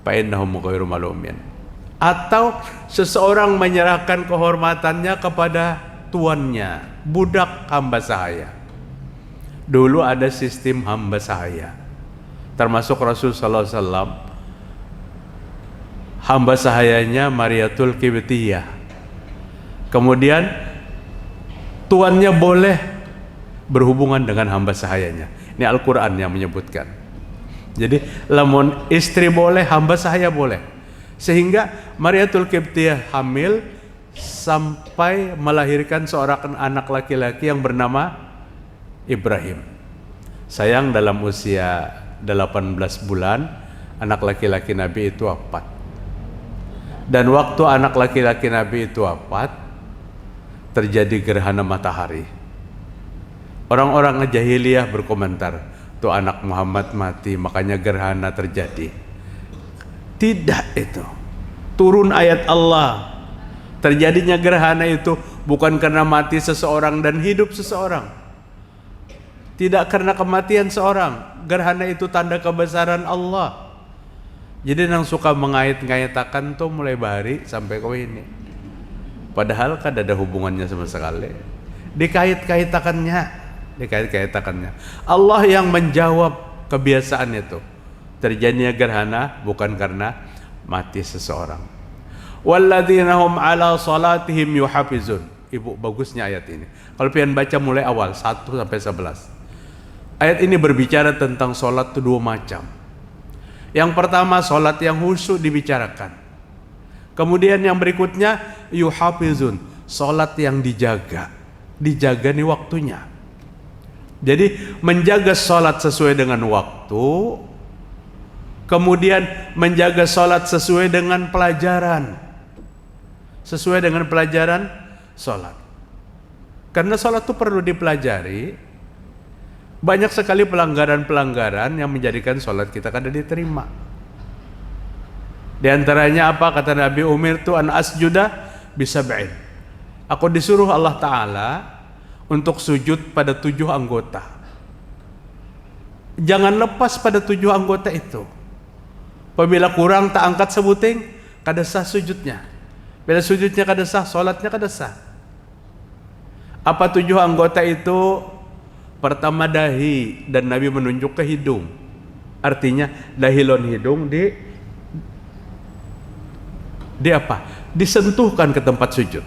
fa innahum ghairu malumin. Atau seseorang menyerahkan kehormatannya kepada tuannya, budak hamba sahaya. Dulu ada sistem hamba sahaya, termasuk Rasul sallallahu alaihi wasallam. Hamba sahayanya Mariatul Qibtiyah. Kemudian tuannya boleh berhubungan dengan hamba sahayanya. Ini Al-Quran yang menyebutkan. Jadi lamun istri boleh, hamba sahaya boleh. Sehingga Mariatul Qibtiyah hamil sampai melahirkan seorang anak laki-laki yang bernama Ibrahim. Sayang dalam usia 18 bulan anak laki-laki Nabi itu wafat. Dan waktu anak laki-laki Nabi itu wafat, terjadi gerhana matahari. Orang-orang jahiliyah berkomentar, tuh anak Muhammad mati makanya gerhana terjadi. Tidak, itu turun ayat Allah. Terjadinya gerhana itu bukan karena mati seseorang dan hidup seseorang. Tidak karena kematian seorang. Gerhana itu tanda kebesaran Allah. Jadi yang suka mengait-ngaitakan tuh mulai bahari sampai ke ini. Padahal kan ada hubungannya sama sekali. Dikait-kaitakannya. Allah yang menjawab kebiasaan itu. Terjadinya gerhana bukan karena mati seseorang. Walladzina hum ala salatihim yuhafizun. Ibu, bagusnya ayat ini. Kalau pian baca mulai awal 1 sampai 11. Ayat ini berbicara tentang sholat itu dua macam. Yang pertama sholat yang khusyuk dibicarakan. Kemudian yang berikutnya yuhafizun, sholat yang dijaga. Dijaga nih waktunya. Jadi menjaga sholat sesuai dengan waktu. Kemudian menjaga sholat sesuai dengan pelajaran. Sesuai dengan pelajaran sholat. Karena sholat itu perlu dipelajari. Banyak sekali pelanggaran-pelanggaran yang menjadikan sholat kita kada diterima. Di antaranya apa kata Nabi, umirtu an asjuda bisab'in. Aku disuruh Allah Ta'ala untuk sujud pada 7 anggota. Jangan lepas pada 7 anggota itu. Apabila kurang tak angkat sebuting, kada sah sujudnya. Bila sujudnya kada sah, sholatnya kada sah. Apa 7 anggota itu? Pertama dahi, dan Nabi menunjuk ke hidung. Artinya dahi lon hidung di apa? Disentuhkan ke tempat sujud.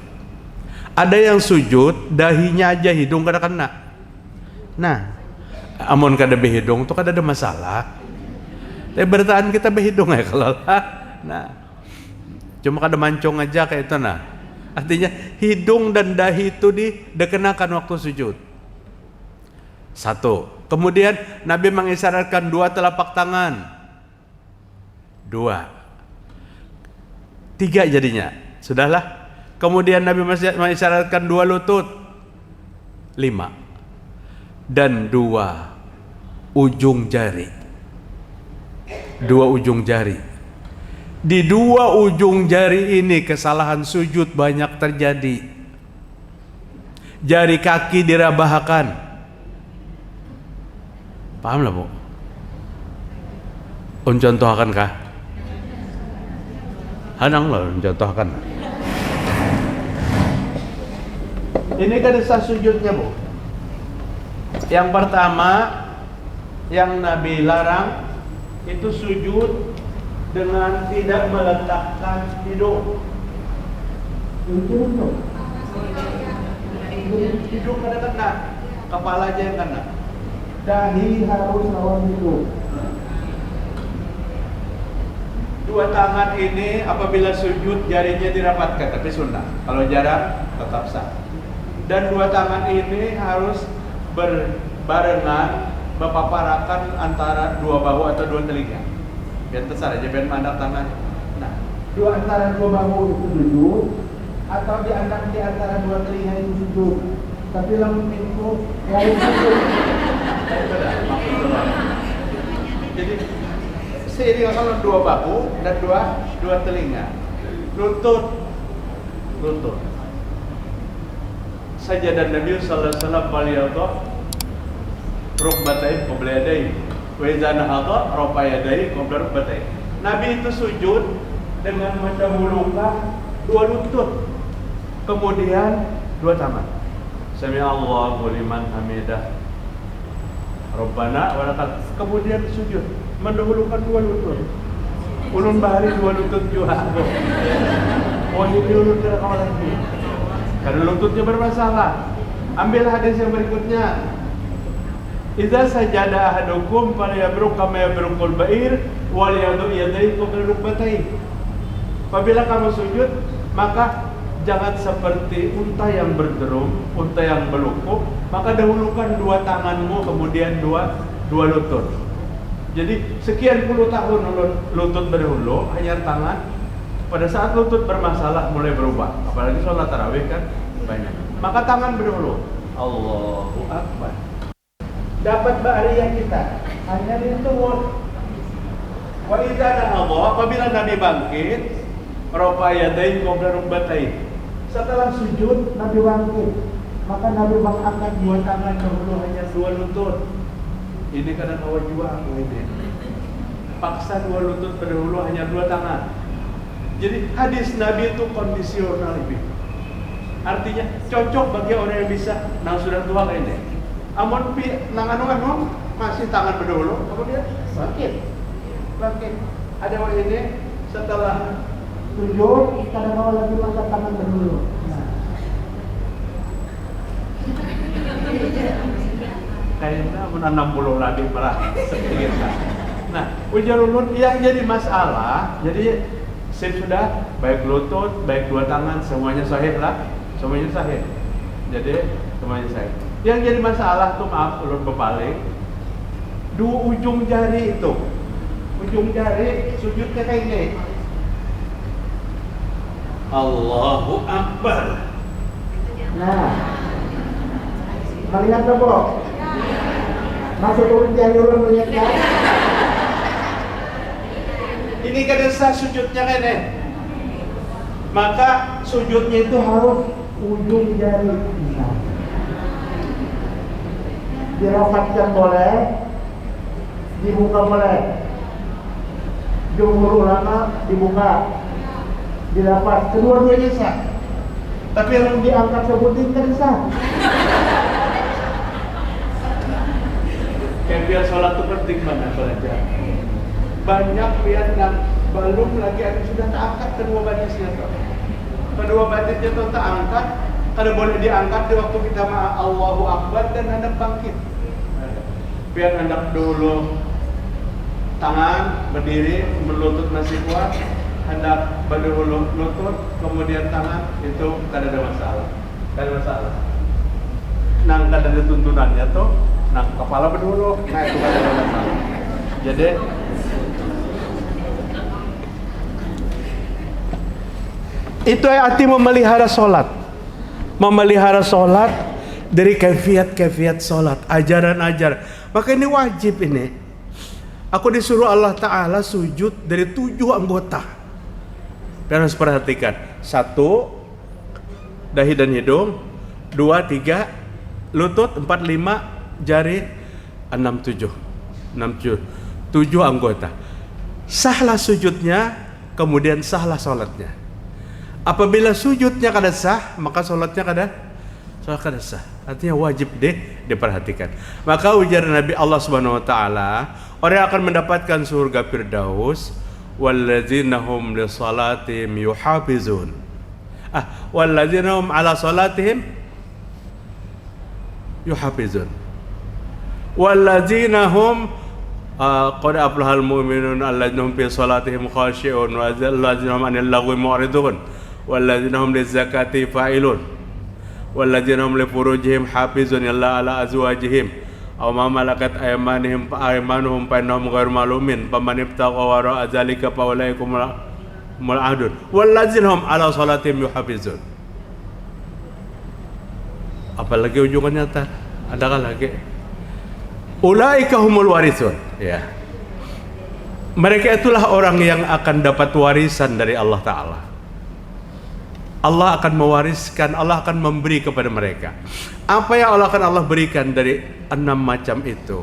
Ada yang sujud dahinya aja, hidung kada kena. Nah, amun kada behidung tuh kada ada masalah. Tapi bertahan kita behidung ya kalau lah. Nah, cuma kada mancung aja kayak itu nah. Artinya hidung dan dahi itu dikenakan waktu sujud. 1. Kemudian Nabi mengisyaratkan 2 telapak tangan. 2. 3 jadinya. Sudahlah. Kemudian Nabi mengisyaratkan 2 lutut. 5. Dan 2 ujung jari. 2 ujung jari. Di 2 ujung jari ini kesalahan sujud banyak terjadi. Jari kaki dirabahkan. Paham lah Bu? Contohkan kah? Hanang lah contohkan. Ini kan sah sujudnya Bu. Yang pertama yang Nabi larang itu sujud dengan tidak meletakkan hidung. Hidung kada kena, kepala aja yang kena. Dahi harus lawan hidung. 2 tangan ini apabila sujud jarinya dirapatkan, tapi sunnah. Kalau jarang tetap sah. Dan 2 tangan ini harus berbarengan, berpaparakan antara 2 bahu atau 2 telinga. Biar terserah aja, biar mandang tangan. Nah, antara 2 bahu itu sujud, atau di antara 2 telinga itu sujud. Tapi lamun itu lain sujud. Jadi seiring kalau 2 bahu dan 2 telinga. Lutut sajadah Nabi sallallahu alaihi wasallam baliyadh rukbatain qabla yadayhi. Wa idza nahadha rafa yadayhi qabla rukbatayhi. Nabi itu sujud dengan mendahulukan dua lutut, kemudian dua tangan. Sami Allahu liman hamidah. Rabbana walakal. Kemudian sujud mendahulukan dua lutut. Ulun bahari dua lutut juga. Oh ini lutut kalau lagi. Karena lututnya bermasalah. Ambil hadis yang berikutnya. Idza sajada ahadukum falyabruk kama yabrukul ba'ir wal yadu yadayhi qabla rukbatayhi. Apabila kamu sujud, maka jangan seperti unta yang berderum, unta yang melukuk, maka dahulukan dua tanganmu kemudian dua lutut. Jadi sekian puluh tahun lutut berdahulu, hanya tangan. Pada saat lutut bermasalah mulai berubah. Apalagi sholat tarawih kan banyak. Maka tangan berdahulu. Allahu Akbar. Dapat ba'riyah kita. Hanya itu. Wa idza nahadha, apabila Nabi bangkit, rafa yadayhi qabla rukbatayhi. Setelah sujud Nabi bangkit, maka Nabi mengangkat dua tangan dahulu hanya dua lutut. Ini kadang awal juga aku ini. Paksa dua lutut berdahulu hanya dua tangan. Jadi hadis Nabi itu kondisional lebih. Artinya cocok bagi orang yang bisa nang sudah tua kayak ini. Amun nang anu masih tangan berdahulu, kemudian bangkit. Ada orang ini setelah sujud kadang awal lagi mengangkat tangan berdahulu. Kayaknya amun 60 lagi malah sedikit. Nah, ujar ulun yang jadi masalah, jadi sudah baik lutut, baik dua tangan semuanya sahih lah, semuanya sahih. Jadi semuanya sahih. Yang jadi masalah tuh maaf ulun berpaling, dua ujung jari itu, ujung jari sujudnya kayak gini. Allahu Akbar. Nah, melihat apa? Masuk turun jari ulun melihat kan? Ini kada sah sujudnya kan eh. Maka sujudnya itu harus Ujung jari. Nah, dirapatkan boleh, dibuka boleh. Jumhur ulama dibuka, didapat, kedua-duanya sah. Tapi yang diangkat sebutin kan sah. Kayak biar sholat itu penting mana sholatnya. Banyak biar belum lagi ada sudah terangkat kedua batisnya tuh. Kedua batisnya tuh terangkat, kada boleh diangkat di waktu kita Allahu Akbar dan hendak bangkit. Biar hendak dulu tangan berdiri, berlutut masih kuat, hendak berdahulu lutut, kemudian tangan, itu kada ada masalah. Kada ada masalah. Nang kada ada tuntunannya tuh, nang kepala berdahulu, nah itu kada ada masalah. Jadi itu arti memelihara solat. Memelihara solat dari kaifiat solat, ajaran-ajaran. Maka ini wajib ini. Aku disuruh Allah Ta'ala sujud dari 7 anggota. Dan harus perhatikan. 1, dahi dan hidung. 2, 3, lutut. 4, 5, jari. 6, 7. 7 anggota. Sahlah sujudnya, kemudian sahlah solatnya. Apabila sujudnya kada sah, maka sholatnya kada sah. Artinya wajib diperhatikan. Maka ujar Nabi Allah Subhanahu wa taala, orang yang akan mendapatkan surga Firdaus, walladzina hum li salatihim yuhafizun. Walladzina hum ala salatihim yuhafizun. Walladzina hum qad aflahal mu'minun alladzina hum fi salatihim khashi'un wa alladzina hum 'anil lagwi mu'ridun. Walladzina hum lizakati fa'ilun walladzina hum li furujihim hafizun illa ala azwajihim aw ma malakat aymanuhum fa innahum ghairu malumin faman ibtagha wara'a dzalika fa ulaikum mul'adun walladzina hum ala salatihim yuhafizun. Apalagi ujungnya nyata, adakah lagi? Ulaika humul warisun. Ya. Mereka itulah orang yang akan dapat warisan dari Allah Ta'ala. Allah akan mewariskan, Allah akan memberi kepada mereka. Apa yang Allah berikan dari 6 macam itu?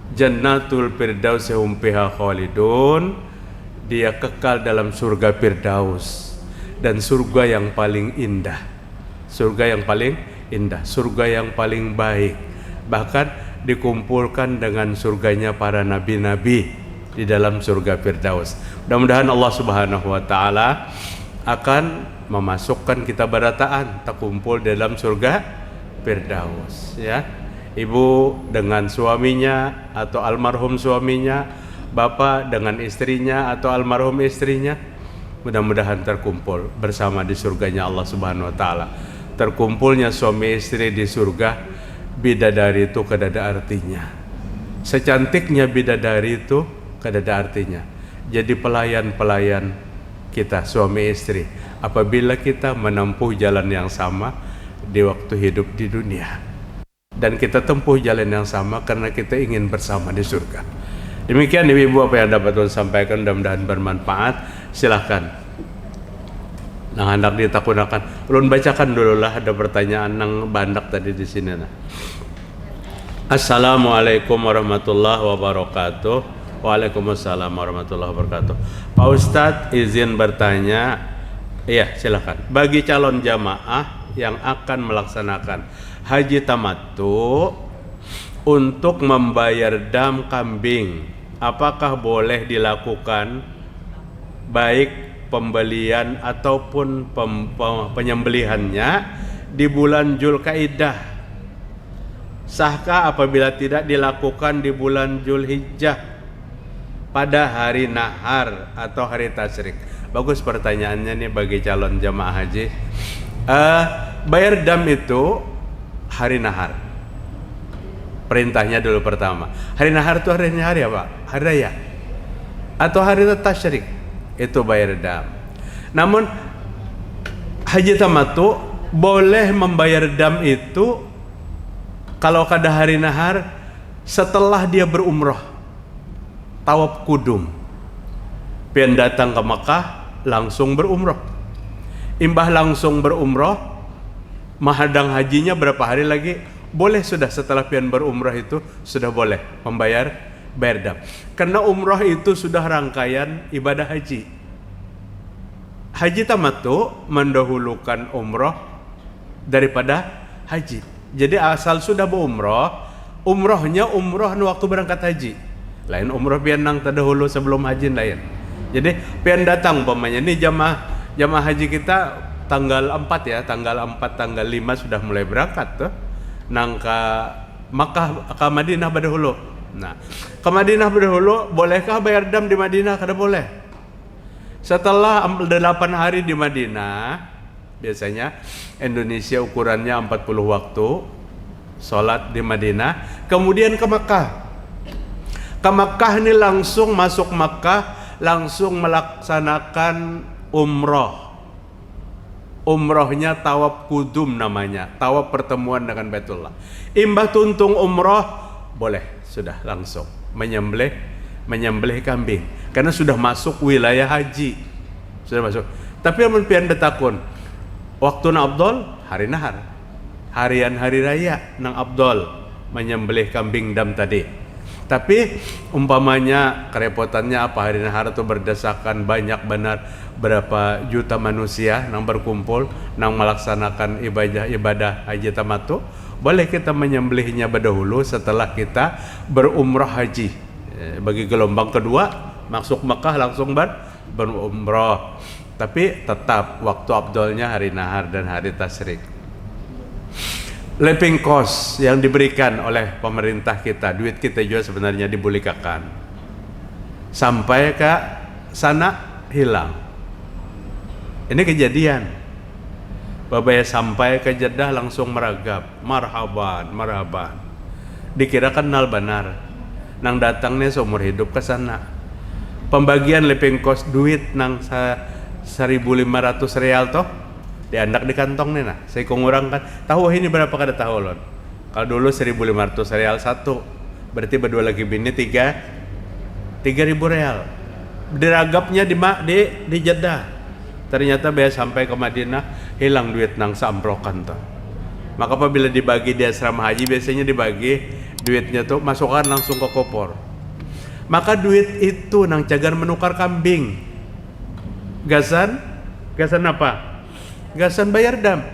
Jannatul Firdaus hum fiha khalidun, dia kekal dalam surga Firdaus, dan surga yang paling indah, surga yang paling indah, surga yang paling baik, bahkan dikumpulkan dengan surganya para nabi-nabi di dalam surga Firdaus. Mudah-mudahan Allah Subhanahu wa taala akan memasukkan kita berataan terkumpul dalam surga Firdaus, ya. Ibu dengan suaminya atau almarhum suaminya, bapak dengan istrinya atau almarhum istrinya, mudah-mudahan terkumpul bersama di surganya Allah Subhanahu wa taala. Terkumpulnya suami istri di surga, bidadari itu kada ada artinya. Secantiknya bidadari itu kada ada artinya. Jadi pelayan-pelayan kita suami istri apabila kita menempuh jalan yang sama di waktu hidup di dunia. Dan kita tempuh jalan yang sama karena kita ingin bersama di surga. Demikian ibu-ibu apa yang dapat saya sampaikan, mudah-mudahan bermanfaat. Silahkan. Nah, hendak ditakunakan. Ulun bacakan dulu lah, ada pertanyaan nang bandak tadi di sini. Nah. Assalamualaikum warahmatullahi wabarakatuh. Waalaikumsalam warahmatullahi wabarakatuh. Pak Ustadz izin bertanya. Iya, silakan. Bagi calon jamaah yang akan melaksanakan haji tamattu untuk membayar dam kambing, apakah boleh dilakukan baik pembelian ataupun penyembelihannya di bulan Dzulqa'dah? Sahkah apabila tidak dilakukan di bulan Dzulhijjah pada hari nahar atau hari tasyrik? Bagus pertanyaannya nih bagi calon jamaah haji. Bayar dam itu hari nahar. Perintahnya dulu pertama. Hari nahar itu hari apa? Hari raya atau hari tasyrik? Itu bayar dam. Namun haji tamattu boleh membayar dam itu kalau kada hari nahar setelah dia berumrah, tawaf kudum. Pian datang ke Makkah langsung berumrah. Imbah langsung berumrah, mahadang hajinya berapa hari lagi? Boleh sudah setelah pian berumrah itu sudah boleh membayar dam. Karena umrah itu sudah rangkaian ibadah haji. Haji tamattu mendahulukan umrah daripada haji. Jadi asal sudah berumrah, umrahnya umrah waktu berangkat haji. Lain umrah pian nang terdahulu sebelum haji lain. Jadi pian datang umpamanya ini jamaah haji kita tanggal 4 ya, tanggal 4, tanggal 5 sudah mulai berangkat tuh nang ke Makkah, ke Madinah berdahulu. Nah, ke Madinah berdahulu, bolehkah bayar dam di Madinah? Kada boleh. Setelah 8 hari di Madinah, biasanya Indonesia ukurannya 40 waktu sholat di Madinah, kemudian ke Makkah. Ke Makkah ini langsung masuk Makkah, langsung melaksanakan umrah. Umrahnya tawaf kudum namanya, tawaf pertemuan dengan Baitullah. Imbah tuntung umrah, boleh sudah langsung menyembelih kambing karena sudah masuk wilayah haji, sudah masuk. Tapi amun pian detakun waktu nang abdol hari nahar, harian hari raya nang abdol menyembelih kambing dam tadi. Tapi umpamanya kerepotannya apa, hari nahar itu berdasarkan banyak benar berapa juta manusia nang berkumpul nang melaksanakan ibadah haji tamattu, boleh kita menyembelihnya berdahulu setelah kita berumrah haji. Bagi gelombang kedua masuk Mekah langsung berumrah, tapi tetap waktu abdolnya hari nahar dan hari tasyrik. Living cost yang diberikan oleh pemerintah kita, duit kita juga sebenarnya dibulikakan sampai ke sana hilang. Ini kejadian. Babaya sampai ke Jeddah langsung meragap, marhaban. Dikira kenal benar. Nang datangnya seumur hidup ke sana. Pembagian living cost duit nang 1.500 real toh diandak di kantong nih nah. Saya kurang kan. Tahu ini berapa kada tahu lon. Kalau dulu 1.500 real satu, berarti berdua lagi bini 3.000 real. Diragapnya di Jeddah. Ternyata biasa sampai ke Madinah hilang duit nang saamprokan toh. Maka apabila dibagi di asrama haji biasanya dibagi duitnya tuh masukkan langsung ke kopor. Maka duit itu nang cagar menukar kambing. Gasan apa? Gasan bayar dam.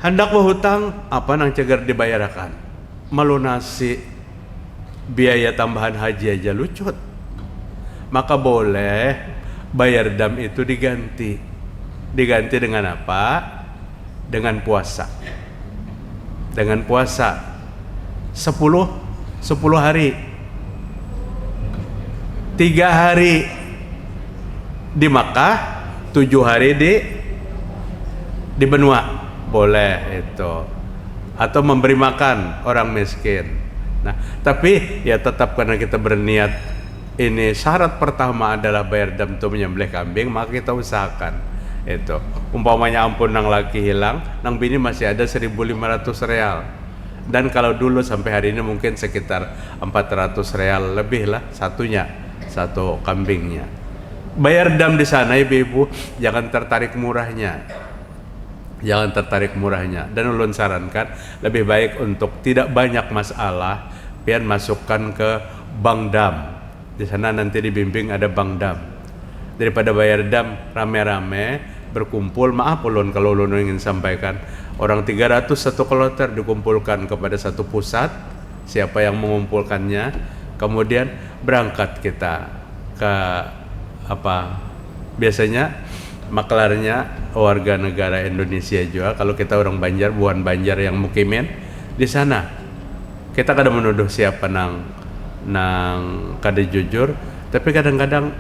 Hendak berhutang apa nang cagar dibayarkan? Melunasi biaya tambahan haji aja lucut. Maka boleh bayar dam itu diganti dengan apa? Dengan puasa 10 hari, 3 hari di Makkah, 7 hari di benua, boleh itu. Atau memberi makan orang miskin. Nah, tapi ya tetap karena kita berniat ini syarat pertama adalah bayar dam untuk menyembelih kambing, maka kita usahakan itu. Umpamanya ampun nang laki hilang, nang bini masih ada 1.500 real. Dan kalau dulu sampai hari ini mungkin sekitar 400 real lebih lah satu kambingnya. Bayar dam di sana ibu-ibu, jangan tertarik murahnya. Dan ulun sarankan lebih baik untuk tidak banyak masalah, pian masukkan ke bank dam. Di sana nanti dibimbing ada bank dam. Daripada bayar dam rame-rame berkumpul, maaf ulun kalau ulun ingin sampaikan, orang 300 satu kloter dikumpulkan kepada satu pusat, siapa yang mengumpulkannya, kemudian berangkat kita ke biasanya maklarnya warga negara Indonesia juga, kalau kita orang Banjar, buan Banjar yang mukimin di sana. Kita kadang menuduh siapa nang kada jujur, tapi kadang-kadang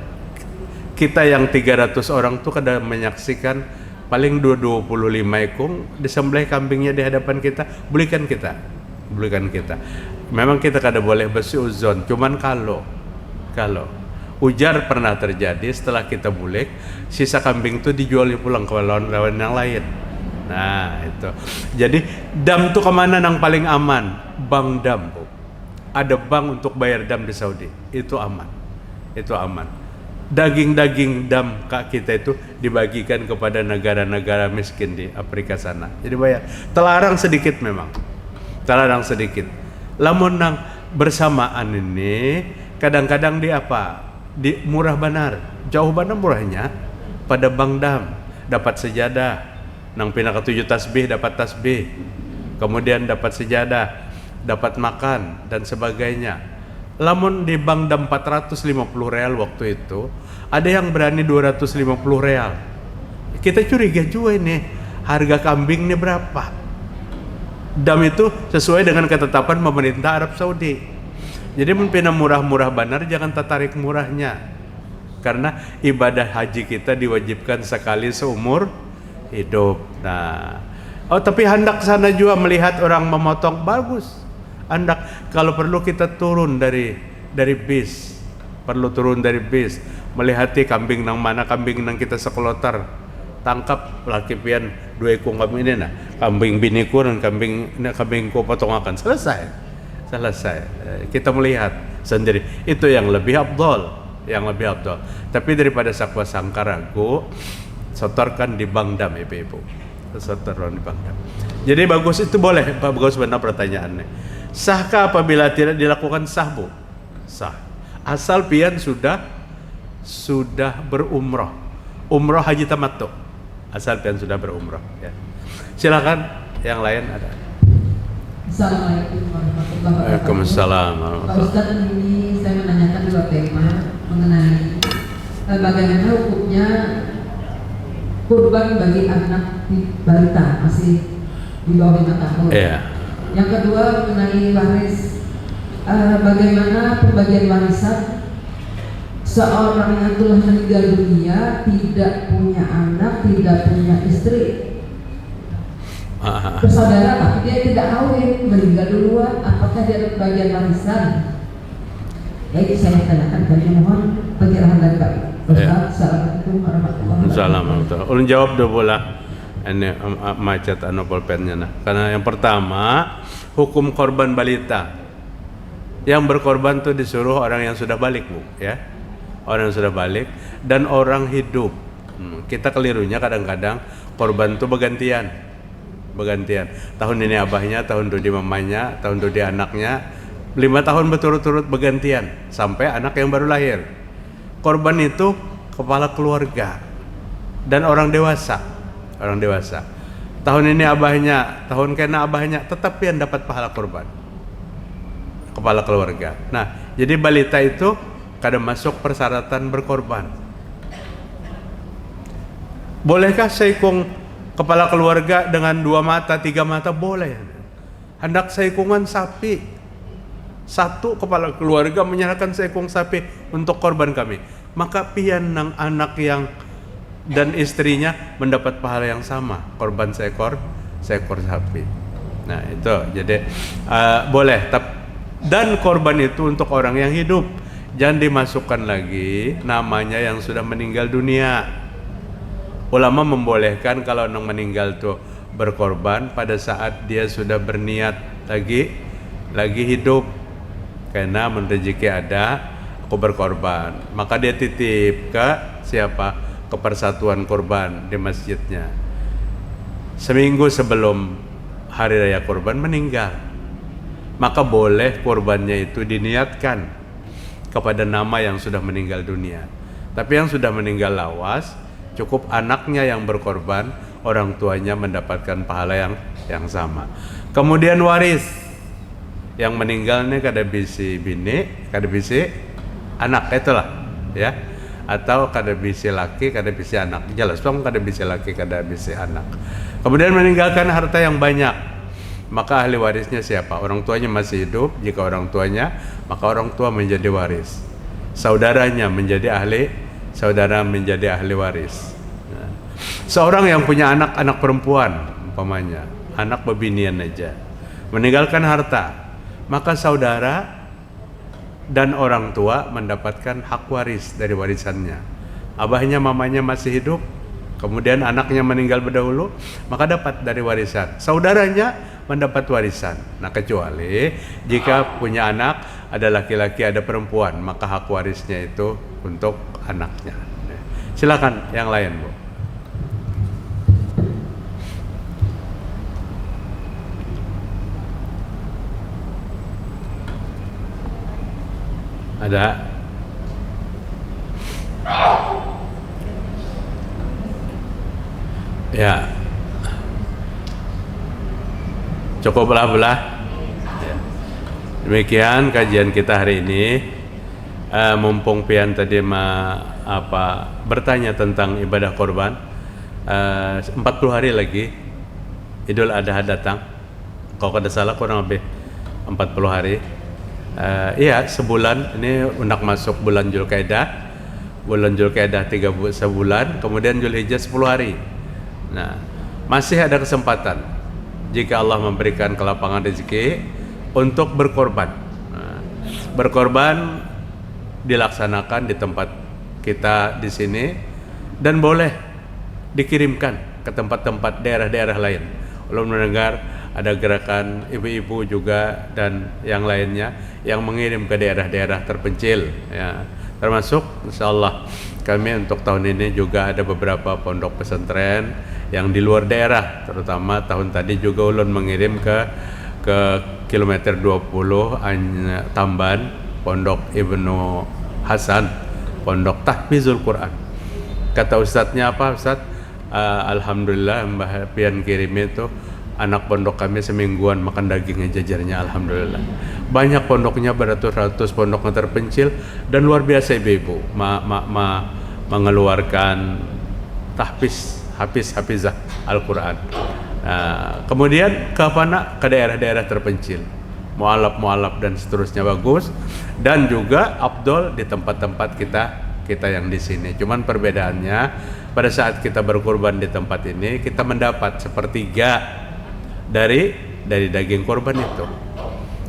kita yang 300 orang tuh kadang menyaksikan paling 25 ekung disembelih kambingnya di hadapan kita, belikan kita. Memang kita kada boleh bersuuzon, cuman kalau ujar pernah terjadi setelah kita bulik, sisa kambing itu dijual pulang ke lawan yang lain. Nah itu. Jadi dam tuh kemana nang paling aman? Bank dam, Bu. Ada bank untuk bayar dam di Saudi, itu aman. Daging dam kita itu dibagikan kepada negara-negara miskin di Afrika sana. Jadi bayar. Terlarang sedikit memang. Lamun nang bersamaan ini kadang-kadang di murah benar. Jauh benar murahnya pada bank dam. Dapat sejadah. Nang pindah ke 7 tasbih dapat tasbih. Kemudian dapat sejadah, dapat makan dan sebagainya. Lamun di bank dam 450 real waktu itu, ada yang berani 250 real. Kita curiga juga ini, harga kambing ini berapa? Dam itu sesuai dengan ketetapan pemerintah Arab Saudi. Jadi mungkin murah-murah benar, jangan tertarik murahnya. Karena ibadah haji kita diwajibkan sekali seumur hidup. Nah, tapi hendak sana juga melihat orang memotong, bagus. Hendak kalau perlu kita turun dari bis, melihati kambing nang mana, kambing nang kita sekolotar tangkap laki pian 2 ekor kambing ini, nah kambing biniku dan kambingku potongakan, selesai. Kita melihat sendiri, itu yang lebih afdal. Tapi daripada sakwa sangka ragu, setorkan di bank dam ibu-ibu. Setorkan di bank dam. Jadi bagus, itu boleh. Bagus benar pertanyaannya. Sahkah apabila tidak dilakukan? Sah, Bu. Sah. Asal pian sudah berumrah. Umrah haji tamattu. Asal pian sudah berumrah, ya. Silakan yang lain ada. Assalamualaikum warahmatullahi wabarakatuh. Waalaikumsalam. Pak Ustadz, ini saya menanyakan 2 tema mengenai bagaimana hukumnya kurban bagi anak balita masih di bawah 5 tahun. Iya. Yang kedua mengenai waris, bagaimana pembagian warisan seorang yang telah meninggal dunia, tidak punya anak, tidak punya istri, bersaudara tapi dia tidak kawin, meninggal duluan, apakah dia dapat bagian warisan? Ya itu saya tanyakan, bagi mohon pencerahan dari Pak Ustaz. Assalamualaikum warahmatullahi wabarakatuh. Assalamualaikum. Ulun jawab dulu bola. Ini macet pulpennya nah. Karena yang pertama, hukum korban balita. Yang berkorban tuh disuruh orang yang sudah balik, Bu, ya. Orang yang sudah balik dan orang hidup. Kita kelirunya kadang-kadang korban tuh bergantian. bergantian. Tahun ini abahnya, tahun itu di mamanya, tahun itu di anaknya. 5 tahun berturut-turut bergantian sampai anak yang baru lahir. Korban itu kepala keluarga dan orang dewasa. Tahun ini abahnya, tahun kena abahnya, tetap yang dapat pahala korban. Kepala keluarga. Nah, jadi balita itu kada masuk persyaratan berkorban. Bolehkah seikung kepala keluarga dengan 2 mata, 3 mata? Boleh. Hendak seikungan sapi. 1 kepala keluarga menyerahkan seekung sapi untuk korban kami. Maka pian nang anak yang dan istrinya mendapat pahala yang sama, korban seekor sapi. Nah, itu jadi boleh. Dan korban itu untuk orang yang hidup. Jangan dimasukkan lagi namanya yang sudah meninggal dunia. Ulama membolehkan kalau orang meninggal tuh berkorban pada saat dia sudah berniat lagi hidup. Karena rezeki ada, aku berkorban. Maka dia titip ke siapa? Ke persatuan korban di masjidnya. Seminggu sebelum hari raya korban meninggal. Maka boleh korbannya itu diniatkan kepada nama yang sudah meninggal dunia. Tapi yang sudah meninggal lawas, cukup anaknya yang berkorban, orang tuanya mendapatkan pahala yang sama. Kemudian waris, yang meninggalnya kada bisi bini, kada bisi anak, itulah ya. Atau kada bisi laki, kada bisi anak. Jelas dong, kada bisi laki, kada bisi anak. Kemudian meninggalkan harta yang banyak. Maka ahli warisnya siapa? Orang tuanya masih hidup. Jika orang tuanya, maka orang tua menjadi waris. Saudaranya menjadi saudara menjadi ahli waris. Nah, seorang yang punya anak perempuan, umpamanya anak bebinian aja, meninggalkan harta, maka saudara dan orang tua mendapatkan hak waris dari warisannya. Abahnya, mamanya masih hidup, kemudian anaknya meninggal berdahulu, maka dapat dari warisan. Saudaranya mendapat warisan. Nah, kecuali jika punya anak, ada laki-laki, ada perempuan, maka hak warisnya itu untuk anaknya. Silakan yang lain, Bu. Ada? Ya. Cukuplah belah. Demikian kajian kita hari ini. Mumpung pian tadi bertanya tentang ibadah korban. 40 hari lagi Idul Adha datang. Kalau kada salah kurang lebih 40 hari. Iya, sebulan ini hendak masuk bulan Zulkaidah. Bulan Zulkaidah 3 sebulan, kemudian Zulhijjah 10 hari. Nah, masih ada kesempatan jika Allah memberikan kelapangan rezeki untuk berkorban. Nah, berkorban dilaksanakan di tempat kita di sini dan boleh dikirimkan ke tempat-tempat daerah-daerah lain. Belum mendengar ada gerakan ibu-ibu juga dan yang lainnya yang mengirim ke daerah-daerah terpencil, ya. Termasuk insyaallah kami untuk tahun ini juga ada beberapa pondok pesantren yang di luar daerah, terutama tahun tadi juga ulun mengirim ke kilometer 20 Tamban, Pondok Ibnu Hasan, Pondok Tahfizul Quran. Kata ustadznya apa, Ustadz? Alhamdulillah Mbah pian kirim itu anak pondok kami semingguan makan dagingnya jajarnya, alhamdulillah. Banyak pondoknya, beratus-ratus pondoknya terpencil dan luar biasa ibu-ibu mengeluarkan hafizah Al-Quran. Kemudian ke daerah-daerah terpencil, mualaf dan seterusnya bagus, dan juga afdol di tempat-tempat kita yang di sini. Cuman perbedaannya pada saat kita berkorban di tempat ini kita mendapat sepertiga dari daging korban itu.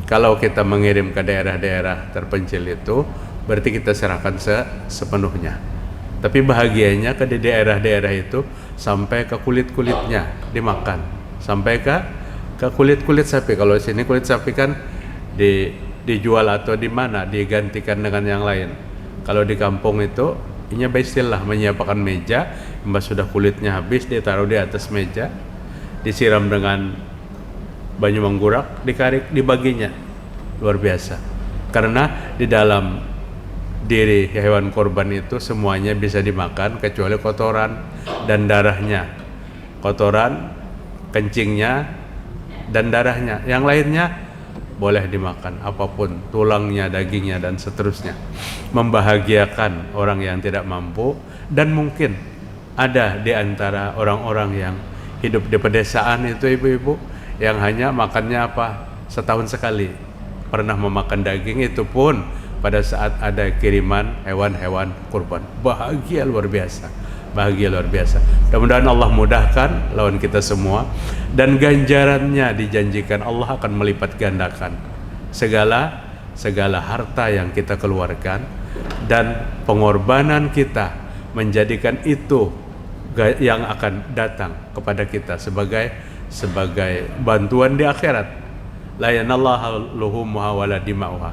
Kalau kita mengirim ke daerah-daerah terpencil itu berarti kita serahkan sepenuhnya. Tapi bahagianya di daerah-daerah itu sampai ke kulit-kulitnya dimakan, sampai ke kulit-kulit sapi. Kalau sini kulit sapi kan dijual atau di mana digantikan dengan yang lain. Kalau di kampung itu istilah menyiapkan meja, mbak sudah kulitnya habis ditaruh di atas meja. disiram dengan banyu menggurak, dikarik, dibaginya. Luar biasa. Karena di dalam diri hewan korban itu semuanya bisa dimakan kecuali kotoran dan darahnya. Kotoran, kencingnya, dan darahnya. Yang lainnya boleh dimakan, apapun, tulangnya, dagingnya, dan seterusnya. Membahagiakan orang yang tidak mampu. Dan mungkin ada di antara orang-orang yang hidup di pedesaan itu ibu-ibu yang hanya makannya apa? Setahun sekali pernah memakan daging, itu pun pada saat ada kiriman hewan-hewan kurban. Bahagia luar biasa. Bahagia luar biasa. Mudah-mudahan Allah mudahkan lawan kita semua, dan ganjarannya dijanjikan Allah akan melipat gandakan segala harta yang kita keluarkan, dan pengorbanan kita menjadikan itu yang akan datang kepada kita sebagai bantuan di akhirat. La yanallahu luhumuha wala dima'uha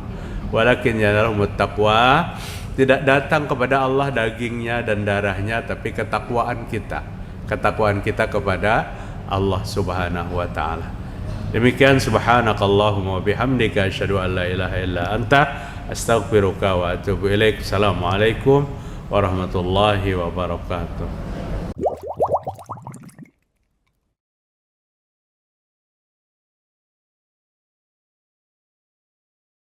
walakin yanalhumut taqwa. Tidak datang kepada Allah dagingnya dan darahnya, tapi ketakwaan kita kepada Allah Subhanahu wa taala. Demikian, subhanakallahumma wa bihamdika asyhadu an la ilaha illa anta astaghfiruka wa atubu ilaik. Assalamualaikum warahmatullahi wabarakatuh.